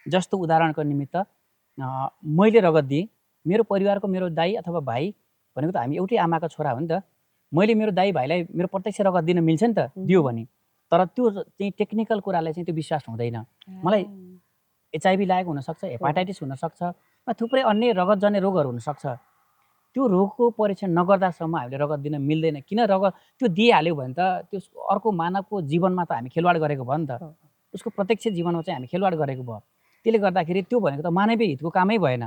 जस्तो उदाहरणको निमित्त मैले रगत दिएँ, मेरो परिवारको मेरो दाइ अथवा भाइ भनेको त हामी एउटै आमाको छोरा हो नि त। मैले मेरो दाइ भाइलाई मेरो प्रत्यक्ष रगत दिन मिल्छ नि त दियो भने, तर त्यो चाहिँ टेक्निकल कुरालाई चाहिँ त्यो विश्वास हुँदैन। मलाई एचआइभी लागेको हुनसक्छ, हेपाटाइटिस हुनसक्छ, थुप्रै अन्य रगतजन्य रोगहरू हुनसक्छ। त्यो रोगको परीक्षण नगर्दासम्म हामीले रगत दिन मिल्दैन। किन रगत त्यो दिइहाल्यो भने त त्यो अर्को मानवको जीवनमा त हामी खेलवाड गरेको भयो नि त। उसको प्रत्यक्ष जीवनमा चाहिँ हामी खेलवाड गरेको भयो। त्यसले गर्दाखेरि त्यो भनेको त मानवीय हितको कामै भएन।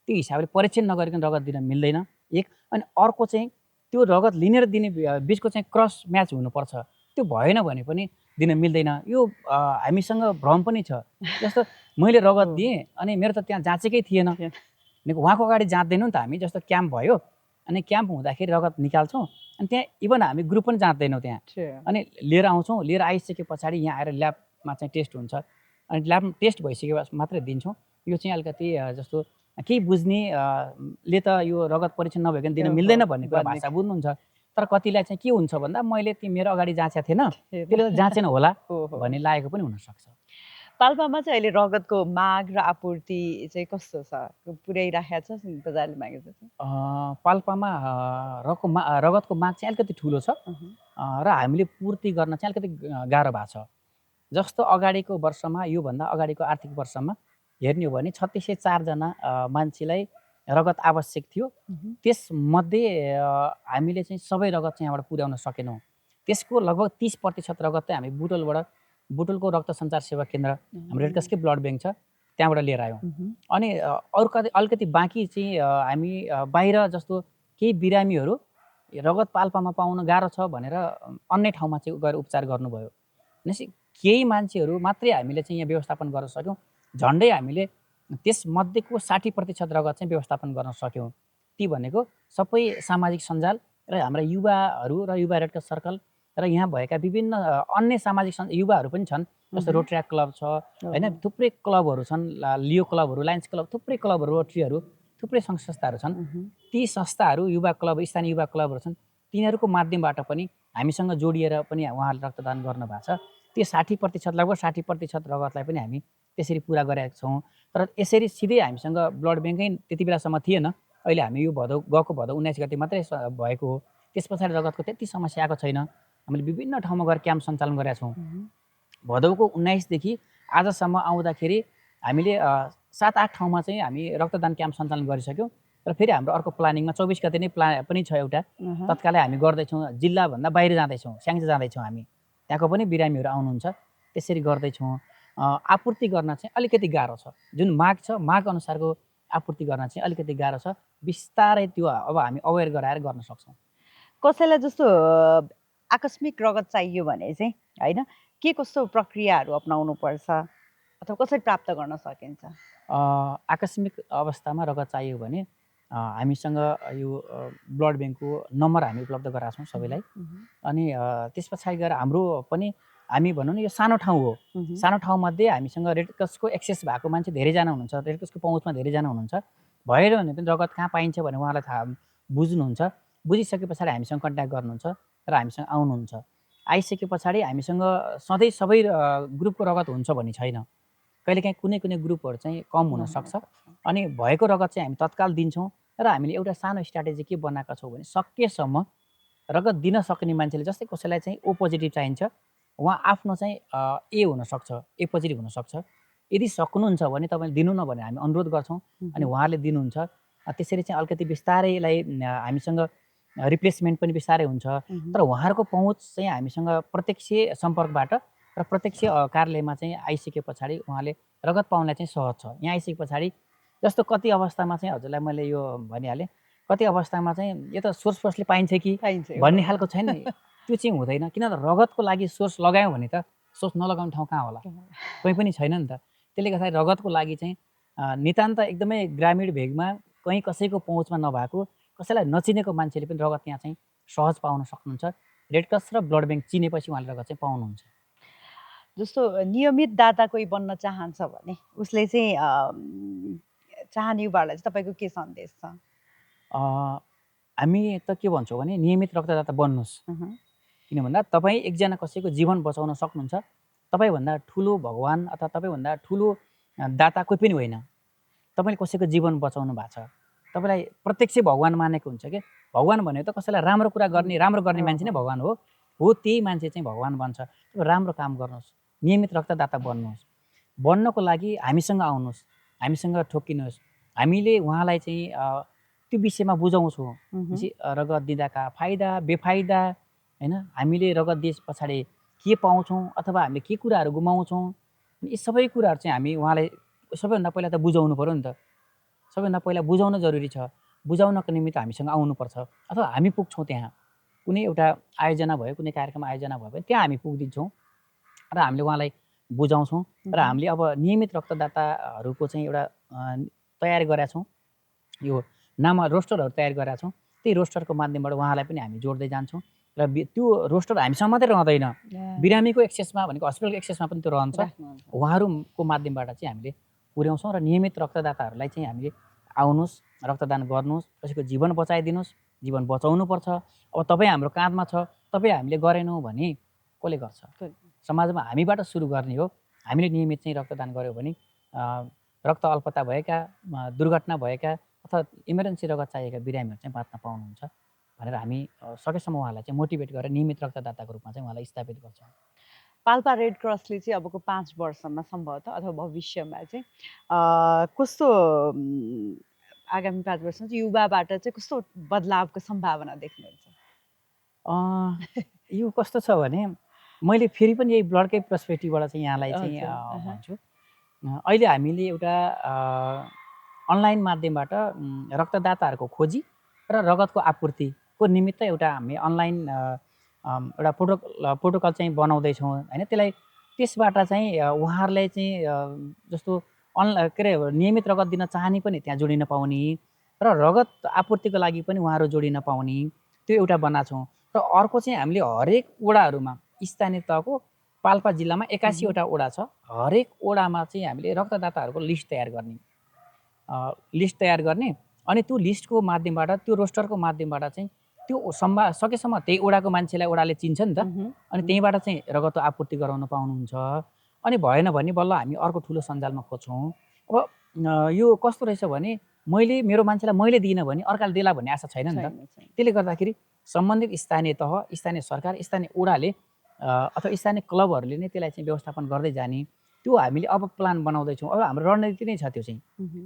त्यो हिसाबले परीक्षण नगरिकन रगत दिन मिल्दैन एक। अनि अर्को चाहिँ त्यो रगत लिने र दिने बिचको चाहिँ क्रस म्याच हुनुपर्छ। त्यो भएन भने पनि दिन मिल्दैन। यो हामीसँग भ्रम पनि छ। जस्तो मैले रगत दिएँ अनि मेरो त त्यहाँ जाँचेकै थिएन। उहाँको अगाडि जाँच्दैनौँ नि त हामी। जस्तो क्याम्प भयो अनि क्याम्प हुँदाखेरि रगत निकाल्छौँ अनि त्यहाँ इभन हामी ग्रुप पनि जाँच्दैनौँ त्यहाँ। अनि लिएर आउँछौँ, लिएर आइसके पछाडि यहाँ आएर ल्याबमा चाहिँ टेस्ट हुन्छ अनि ल्याबमा टेस्ट भइसकेपछि मात्रै दिन्छौँ। यो चाहिँ अलिकति जस्तो केही बुझ्नेले त यो रगत परीक्षण नभइकन दिन मिल्दैन भन्ने कुरा भाषा बुझ्नुहुन्छ। तर कतिलाई चाहिँ के हुन्छ भन्दा मैले ती मेरो अगाडि जाँचेको थिएन त्यसले जाँचेन होला भन्ने लागेको पनि हुनसक्छ। पाल्पामा चाहिँ अहिले रगतको माग र आपूर्ति चाहिँ कस्तो छ? पुर्याइराखेको छ बजारले मागेको चाहिँ? पाल्पामा रगतको माग चाहिँ अलिकति ठुलो छ र हामीले पूर्ति गर्न चाहिँ अलिकति गाह्रो भएको छ। जस्तो अगाडिको वर्षमा योभन्दा अगाडिको आर्थिक वर्षमा हेर्ने हो भने 3604 जना मान्छेलाई रगत आवश्यक थियो। त्यसमध्ये हामीले चाहिँ सबै रगत चाहिँ यहाँबाट पुर्याउन सकेनौँ। त्यसको लगभग 30% रगत चाहिँ हामी बुटोलको रक्त सञ्चार सेवा केन्द्र हाम्रो रेडक्रसकै ब्लड ब्याङ्क छ त्यहाँबाट लिएर आयौँ। अनि अरू अलिकति बाँकी चाहिँ हामी बाहिर जस्तो केही बिरामीहरू रगत पाल्पामा पाउन गाह्रो छ भनेर अन्य ठाउँमा चाहिँ गएर उपचार गर्नुभयो। भनेपछि केही मान्छेहरू मात्रै हामीले चाहिँ यहाँ व्यवस्थापन गर्न सक्यौँ। झन्डै हामीले त्यसमध्येको 60% रगत चाहिँ व्यवस्थापन गर्न सक्यौँ। ती भनेको सबै सामाजिक सञ्जाल र हाम्रा युवाहरू र युवा रेडक्रस सर्कल र यहाँ भएका विभिन्न अन्य सामाजिक युवाहरू पनि छन्। जस्तो रोटरी क्लब छ होइन, थुप्रै क्लबहरू छन्, लियो क्लबहरू, लायन्स क्लब, थुप्रै क्लबहरू, रोटरीहरू, थुप्रै सङ्घ संस्थाहरू छन्। ती संस्थाहरू युवा क्लब, स्थानीय युवा क्लबहरू छन्, तिनीहरूको माध्यमबाट पनि हामीसँग जोडिएर पनि उहाँहरूले रक्तदान गर्नुभएको छ। त्यो 60% लगभग 60% रगतलाई पनि हामी त्यसरी पुरा गरेका छौँ। तर यसरी सिधै हामीसँग ब्लड ब्याङ्कै त्यति बेलासम्म थिएन। अहिले हामी यो गएको भदौ 19 गते मात्रै भएको हो। त्यस पछाडि रगतको त्यति समस्या आएको छैन। हामीले विभिन्न ठाउँमा गएर क्याम्प सञ्चालन गरेका छौँ। भदौको 19 देखि आजसम्म आउँदाखेरि हामीले 7-8 ठाउँमा चाहिँ हामी रक्तदान क्याम्प सञ्चालन गरिसक्यौँ। र फेरि हाम्रो अर्को प्लानिङमा 24 गते नै पनि छ एउटा। तत्कालै हामी गर्दैछौँ। जिल्लाभन्दा बाहिर जाँदैछौँ, स्याङ्जा जाँदैछौँ हामी। त्यहाँको पनि बिरामीहरू आउनुहुन्छ। त्यसरी गर्दैछौँ। आपूर्ति गर्न चाहिँ अलिकति गाह्रो छ। जुन माग छ माग अनुसारको आपूर्ति गर्न चाहिँ अलिकति गाह्रो छ। बिस्तारै त्यो अब हामी अवेर गराएर गर्न सक्छौँ। कसैलाई जस्तो आकस्मिक रगत चाहियो भने चाहिँ होइन के कस्तो प्रक्रियाहरू अपनाउनु पर्छ अथवा कसरी प्राप्त गर्न सकिन्छ? आकस्मिक अवस्थामा रगत चाहियो भने हामीसँग यो ब्लड ब्याङ्कको नम्बर हामी उपलब्ध गराएको छौँ सबैलाई। अनि त्यस पछाडि गएर हाम्रो पनि हामी भनौँ न यो सानो ठाउँ हो। सानो ठाउँमध्ये हामीसँग रेडक्रसको एक्सेस भएको मान्छे धेरैजना हुनुहुन्छ, रेडक्रसको पहुँचमा धेरैजना हुनुहुन्छ। भएन भने पनि रगत कहाँ पाइन्छ भने उहाँलाई थाहा बुझ्नुहुन्छ। बुझिसके पछाडि हामीसँग कन्ट्याक्ट गर्नुहुन्छ र हामीसँग आउनुहुन्छ। आइसके पछाडि हामीसँग सधैँ सबै ग्रुपको रगत हुन्छ भन्ने छैन। कहिलेकाहीँ कुनै ग्रुपहरू चाहिँ कम हुनसक्छ। अनि भएको रगत चाहिँ हामी तत्काल दिन्छौँ। र हामीले एउटा सानो स्ट्राटेजी के बनाएका छौँ भने सकेसम्म रगत दिन सक्ने मान्छेले, जस्तै कसैलाई चाहिँ ओ पोजिटिभ चाहिन्छ, उहाँ आफ्नो चाहिँ ए हुनसक्छ, ए पोजिटिभ हुनसक्छ। यदि सक्नुहुन्छ भने तपाईँले दिनु न भने हामी अनुरोध गर्छौँ। अनि उहाँहरूले दिनुहुन्छ। त्यसरी चाहिँ अलिकति बिस्तारैलाई हामीसँग रिप्लेसमेन्ट पनि बिस्तारै हुन्छ। तर उहाँहरूको पहुँच चाहिँ हामीसँग प्रत्यक्ष सम्पर्कबाट र प्रत्यक्ष कार्यालयमा चाहिँ आइसके पछाडि उहाँले रगत पाउनलाई चाहिँ सहज छ। यहाँ आइसके पछाडि जस्तो कति अवस्थामा चाहिँ हजुरलाई मैले यो भनिहालेँ, कति अवस्थामा चाहिँ यो त सोर्स फोर्सले पाइन्छ कि भन्ने खालको छैन। त्यो चाहिँ हुँदैन। किन त रगतको लागि सोर्स लगायौँ भने त सोर्स नलगाउने ठाउँ कहाँ होला? कोही पनि छैन नि त। त्यसले गर्दाखेरि रगतको लागि चाहिँ नितान्त एकदमै ग्रामीण भेगमा कहीँ कसैको पहुँचमा नभएको कसैलाई नचिनेको मान्छेले पनि रगत यहाँ चाहिँ सहज पाउन सक्नुहुन्छ। रेड क्रस र ब्लड ब्याङ्क चिनेपछि उहाँले रगत चाहिँ पाउनुहुन्छ। जस्तो नियमित दाता कोही बन्न चाहन्छ भने उसले चाहिँ चाहने युवाहरूलाई चाहिँ तपाईँको के सन्देश छ? हामी त के भन्छौँ भने नियमित रक्तदाता बन्नुहोस्। किन भन्दा तपाईँ एकजना कसैको जीवन बचाउन सक्नुहुन्छ। तपाईँभन्दा ठुलो भगवान् अथवा तपाईँभन्दा ठुलो दाता कोही पनि होइन। तपाईँले कसैको जीवन बचाउनु भएको छ। तपाईँलाई प्रत्यक्ष भगवान् मानेको हुन्छ कि भगवान् भनेको त कसैलाई राम्रो कुरा गर्ने राम्रो गर्ने मान्छे नै भगवान् हो। त्यही मान्छे चाहिँ भगवान् बन्छ। राम्रो काम गर्नुहोस्, नियमित रक्तदाता बन्नुहोस्। बन्नको लागि हामीसँग आउनुहोस्, हामीसँग ठोक्किनुहोस्। हामीले उहाँलाई चाहिँ त्यो विषयमा बुझाउँछौँ। रगत दिँदाका फाइदा बेफाइदा होइन, हामीले रगत दिए पछाडि के पाउँछौँ अथवा हामीले के कुराहरू गुमाउँछौँ, यी सबै कुराहरू चाहिँ हामी उहाँलाई सबैभन्दा पहिला त बुझाउनु पऱ्यो नि त। सबैभन्दा पहिला बुझाउन जरुरी छ। बुझाउनको निमित्त हामीसँग आउनुपर्छ अथवा हामी पुग्छौँ त्यहाँ। कुनै एउटा आयोजना भयो, कुनै कार्यक्रम आयोजना भयो भने त्यहाँ हामी पुगिदिन्छौँ र हामीले उहाँलाई बुझाउँछौँ। र हामीले अब नियमित रक्तदाताहरूको चाहिँ एउटा तयार गरेका छौँ। यो नाम रोस्टरहरू तयार गरेका छौँ। त्यही रोस्टरको माध्यमबाट उहाँलाई पनि हामी जोड्दै जान्छौँ। र त्यो रोस्टर हामीसँग मात्रै रहँदैन, बिरामीको एक्सेसमा भनेको हस्पिटलको एक्सेसमा पनि त्यो रहन्छ। उहाँहरूको माध्यमबाट चाहिँ हामीले पुर्याउँछौँ र नियमित रक्तदाताहरूलाई चाहिँ हामीले आउनुहोस्, रक्तदान गर्नुहोस्, कसैको जीवन बचाइदिनुहोस्। जीवन बचाउनुपर्छ। अब तपाईँ हाम्रो काँधमा छ, तपाईँ हामीले गरेनौँ भने कसले गर्छ? समाजमा हामीबाट सुरु गर्ने हो। हामीले नियमित चाहिँ रक्तदान गऱ्यौँ भने रक्त अल्पता भएका, दुर्घटना भएका अथवा इमर्जेन्सी रगत चाहिएका बिरामीहरू चाहिँ बाँच्न पाउनुहुन्छ भनेर हामी सकेसम्म उहाँलाई चाहिँ मोटिभेट गरेर नियमित रक्तदाताको रूपमा चाहिँ उहाँलाई स्थापित गर्छौँ। पाल्पा रेड क्रसले चाहिँ अबको 5 वर्षमा सम्भवतः अथवा भविष्यमा चाहिँ कस्तो आगामी 5 वर्षमा चाहिँ युवाबाट चाहिँ कस्तो बदलावको सम्भावना देख्नुहुन्छ? यो कस्तो छ भने मैले फेरि पनि यही ब्लडकै पर्सपेक्टिभबाट चाहिँ यहाँलाई चाहिँ भन्छु। अहिले हामीले एउटा अनलाइन माध्यमबाट रक्तदाताहरूको खोजी र रगतको आपूर्तिको निमित्त एउटा हामी अनलाइन एउटा प्रोटोकल चाहिँ बनाउँदैछौँ होइन। त्यसबाट चाहिँ उहाँहरूलाई चाहिँ जस्तो के अरे नियमित रगत दिन चाहने पनि त्यहाँ जोडिन पाउने र रगत आपूर्तिको लागि पनि उहाँहरू जोडिन पाउने त्यो एउटा बनाएको छौँ। र अर्को चाहिँ हामीले हरेक वडाहरूमा स्थानीय तहको पाल्पा जिल्लामा 81वटा वडा छ। हरेक वडामा चाहिँ हामीले रक्तदाताहरूको लिस्ट तयार गर्ने अनि त्यो लिस्टको माध्यमबाट त्यो रोस्टरको माध्यमबाट चाहिँ त्यो सकेसम्म त्यही वडाको मान्छेलाई वडाले चिन्छ नि त। अनि त्यहीँबाट चाहिँ रगत आपूर्ति गराउन पाउनुहुन्छ। अनि भएन भने बल्ल हामी अर्को ठुलो सञ्जालमा खोज्छौँ। अब यो कस्तो रहेछ भने मैले मेरो मान्छेलाई मैले दिइनँ भने अर्काले देला भन्ने आशा छैन नि त। त्यसले गर्दाखेरि सम्बन्धित स्थानीय तह, स्थानीय सरकार, स्थानीय वडाले अथवा स्थानीय क्लबहरूले नै त्यसलाई चाहिँ व्यवस्थापन गर्दै जाने त्यो हामीले अब प्लान बनाउँदैछौँ। अब हाम्रो रणनीति नै छ त्यो चाहिँ।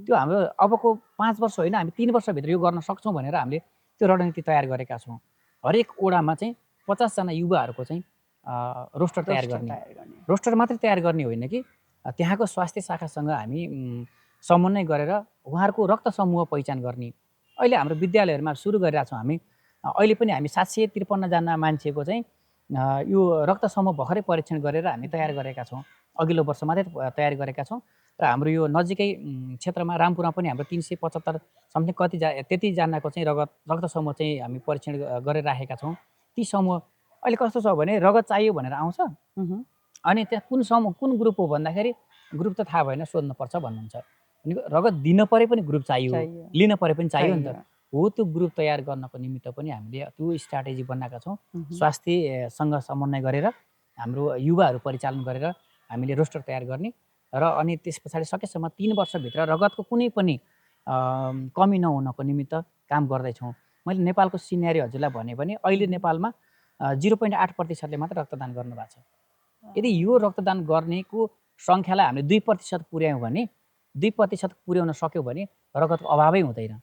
त्यो हाम्रो अबको 5 वर्ष होइन, हामी 3 वर्षभित्र यो गर्न सक्छौँ भनेर हामीले त्यो रणनीति तयार गरेका छौँ। हरेक वडामा चाहिँ 50जना युवाहरूको चाहिँ रोस्टर तयार गर्ने। रोस्टर मात्रै तयार गर्ने होइन कि त्यहाँको स्वास्थ्य शाखासँग हामी समन्वय गरेर उहाँहरूको रक्त समूह पहिचान गर्ने। अहिले हाम्रो विद्यालयहरूमा सुरु गरिरहेको छौँ हामी। अहिले पनि हामी 753जना मान्छेको चाहिँ यो रक्त समूह भर्खरै परीक्षण गरेर हामी तयार गरेका छौँ। अघिल्लो वर्ष मात्रै तयार गरेका छौँ। र हाम्रो यो नजिकै क्षेत्रमा रामपुरमा पनि हाम्रो 375 समथिङ त्यतिजनाको चाहिँ रक्त समूह चाहिँ हामी परीक्षण गरेर राखेका छौँ। ती समूह अहिले कस्तो छ भने रगत चाहियो भनेर आउँछ अनि त्यहाँ कुन ग्रुप हो भन्दाखेरि ग्रुप त थाहा भएन, सोध्नुपर्छ भन्नुहुन्छ। अनि रगत दिन परे पनि ग्रुप चाहियो, लिन परे पनि चाहियो नि त। त्यो ग्रुप तयार गर्नको निमित्त पनि हामीले त्यो स्ट्राटेजी बनाएका छौँ। स्वास्थ्यसँग समन्वय गरेर हाम्रो युवाहरू परिचालन गरेर हामीले रोस्टर तयार गर्ने र अनि त्यस पछाडि सकेसम्म 3 वर्षभित्र रगतको कुनै पनि कमी नहुनको निमित्त काम गर्दैछौँ। मैले नेपालको सिनेरी हजुरलाई भने पनि अहिले नेपालमा 0.8%ले मात्र रक्तदान गर्नुभएको छ। यदि यो रक्तदान गर्नेको सङ्ख्यालाई हामीले 2% पुर्यायौँ भने 2% पुर्याउन सक्यौँ भने रगतको अभावै हुँदैन।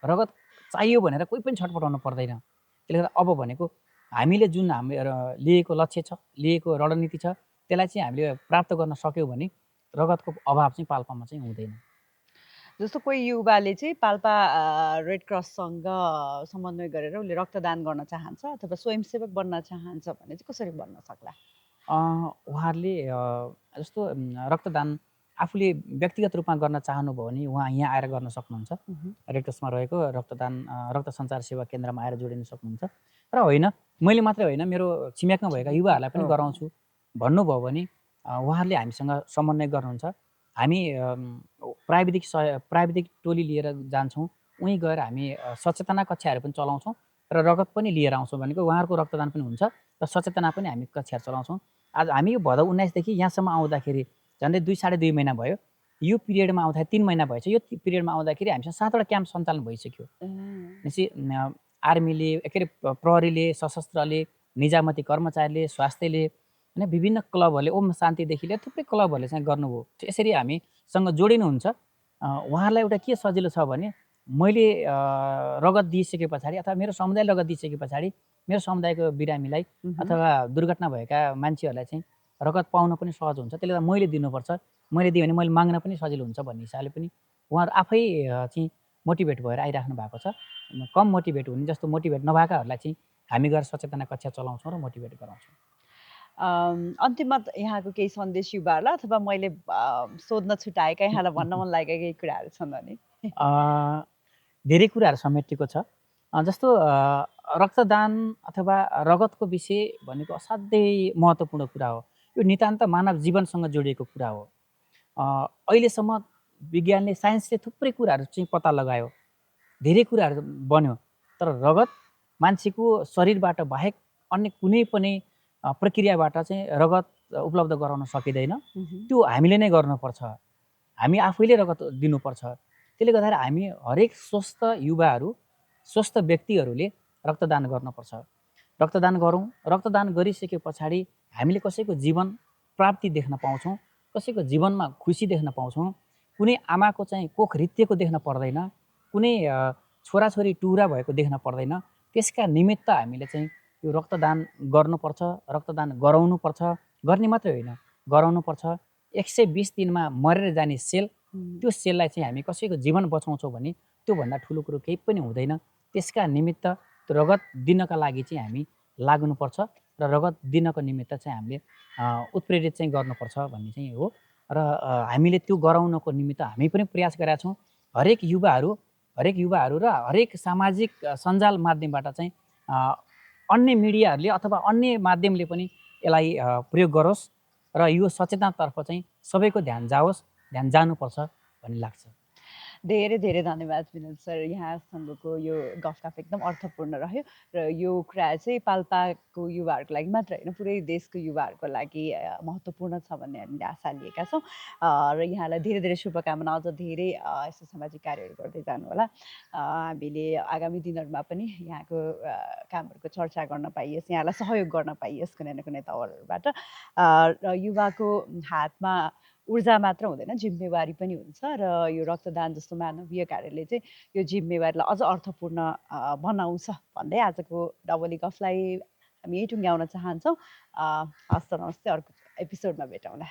रगत चाहियो भनेर कोही पनि छटपटाउनु पर्दैन। त्यसले गर्दा अब भनेको हामीले जुन हाम्रो लिएको लक्ष्य छ, लिएको रणनीति छ, त्यसलाई चाहिँ हामीले प्राप्त गर्न सक्यौँ भने रगतको अभाव चाहिँ पाल्पामा चाहिँ हुँदैन। जस्तो कोही युवाले चाहिँ पाल्पा रेड क्रससँग समन्वय गरेर उसले रक्तदान गर्न चाहन्छ अथवा स्वयंसेवक बन्न चाहन्छ भने चाहिँ कसरी बन्न सक्ला? उहाँहरूले जस्तो रक्तदान आफूले व्यक्तिगत रूपमा गर्न चाहनुभयो भने उहाँ यहाँ आएर गर्न सक्नुहुन्छ। रेड क्रसमा रहेको रक्त सञ्चार सेवा केन्द्रमा आएर जोडिन सक्नुहुन्छ। र होइन मैले मात्रै होइन मेरो छिमेकमा भएका युवाहरूलाई पनि गराउँछु भन्नुभयो भने उहाँहरूले हामीसँग समन्वय गर्नुहुन्छ। हामी प्राविधिक टोली लिएर जान्छौँ। उहीँ गएर हामी सचेतना कक्षाहरू पनि चलाउँछौँ र रगत पनि लिएर आउँछौँ भनेको उहाँहरूको रक्तदान पनि हुन्छ र सचेतना पनि हामी कक्षाहरू चलाउँछौँ। आज हामी यो भदौ 19 देखि यहाँसम्म आउँदाखेरि झन्डै 2-2.5 महिना भयो। यो पिरियडमा आउँदाखेरि 3 महिना भएछ। यो पिरियडमा आउँदाखेरि हामीसँग 7वटा क्याम्प सञ्चालन भइसक्यो। भनेपछि आर्मीले के अरे प्रहरीले, सशस्त्रले, निजामती कर्मचारीले, स्वास्थ्यले होइन विभिन्न क्लबहरूले ओम शान्तिदेखि लिएर थुप्रै क्लबहरूले चाहिँ गर्नुभयो। यसरी हामीसँग जोडिनुहुन्छ। उहाँहरूलाई एउटा के सजिलो छ भने मैले रगत दिइसके पछाडि अथवा मेरो समुदायले रगत दिइसके पछाडि मेरो समुदायको बिरामीलाई अथवा दुर्घटना भएका मान्छेहरूलाई चाहिँ रगत पाउन पनि सहज हुन्छ। त्यसले गर्दा मैले दिनुपर्छ, मैले दिएँ भने मैले माग्न पनि सजिलो हुन्छ भन्ने हिसाबले पनि उहाँहरू आफै चाहिँ मोटिभेट भएर आइराख्नु भएको छ। कम मोटिभेट हुने जस्तो मोटिभेट नभएकाहरूलाई चाहिँ हामी गएर सचेतना कक्षा चलाउँछौँ र मोटिभेट गराउँछौँ। अन्तिममा यहाँको केही सन्देश युवाहरूलाई अथवा मैले सोध्न छुटाएका यहाँलाई भन्न मन लागेका केही कुराहरू छन् भने? धेरै कुराहरू समेटिएको छ। जस्तो रक्तदान अथवा रगतको विषय भनेको असाध्यै महत्त्वपूर्ण कुरा हो। यो नितान्त मानव जीवनसँग जोडिएको कुरा हो। अहिलेसम्म विज्ञानले साइन्सले थुप्रै कुराहरू चाहिँ पत्ता लगायो, धेरै कुराहरू बन्यो, तर रगत मान्छेको शरीरबाट बाहेक अन्य कुनै पनि प्रक्रियाबाट चाहिँ रगत उपलब्ध गराउन सकिँदैन। त्यो हामीले नै गर्नुपर्छ। हामी आफैले रगत दिनुपर्छ। त्यसले गर्दाखेरि हामी हरेक स्वस्थ युवाहरू, स्वस्थ व्यक्तिहरूले रक्तदान गर्नुपर्छ। रक्तदान गरौँ। रक्तदान गरिसके पछाडि हामीले कसैको जीवन प्राप्ति देख्न पाउँछौँ, कसैको जीवनमा खुसी देख्न पाउँछौँ। कुनै आमाको चाहिँ कोख रित्तिएको देख्न पर्दैन, कुनै छोराछोरी टुरा भएको देख्न पर्दैन। त्यसका निमित्त हामीले चाहिँ यो रक्तदान गर्नुपर्छ, रक्तदान गराउनुपर्छ। गर्ने मात्रै होइन, गराउनुपर्छ। 120 दिनमा मरेर जाने सेल, त्यो सेललाई चाहिँ हामी कसैको जीवन बचाउँछौँ भने त्योभन्दा ठुलो कुरो केही पनि हुँदैन। त्यसका निमित्त त्यो रगत दिनका लागि चाहिँ हामी लाग्नुपर्छ र रगत दिनको निमित्त चाहिँ हामीले उत्प्रेरित चाहिँ गर्नुपर्छ भन्ने चाहिँ हो। र हामीले त्यो गराउनको निमित्त हामी पनि प्रयास गरेका छौँ। हरेक युवाहरू र हरेक सामाजिक सञ्जाल माध्यमबाट चाहिँ अन्य मिडियाहरूले अथवा अन्य माध्यमले पनि यसलाई प्रयोग गरोस् र यो सचेतनातर्फ चाहिँ सबैको ध्यान जाओस्, ध्यान जानुपर्छ भन्ने लाग्छ। धेरै धेरै धन्यवाद विनोद सर। यहाँसँगको यो गफगाफ एकदम अर्थपूर्ण रह्यो र यो कुरा चाहिँ पाल्पाको युवाहरूको लागि मात्र होइन, पुरै देशको युवाहरूको लागि महत्त्वपूर्ण छ भन्ने हामीले आशा लिएका छौँ। र यहाँलाई धेरै धेरै शुभकामना। अझ धेरै यस्तो सामाजिक कार्यहरू गर्दै जानु होला। हामीले आगामी दिनहरूमा पनि यहाँको कामहरूको चर्चा गर्न पाइयोस्, यहाँलाई सहयोग गर्न पाइयोस् कुनै न कुनै तवरहरूबाट। र युवाको हातमा ऊर्जा मात्र हुँदैन, जिम्मेवारी पनि हुन्छ र यो रक्तदान जस्तो मानवीय कार्यले चाहिँ यो जिम्मेवारीलाई अझ अर्थपूर्ण बनाउँछ भन्दै आजको डबली गफलाई हामी यही टुङ्ग्याउन चाहन्छौँ। हस्त नमस्ते, अर्को एपिसोडमा भेटौँला।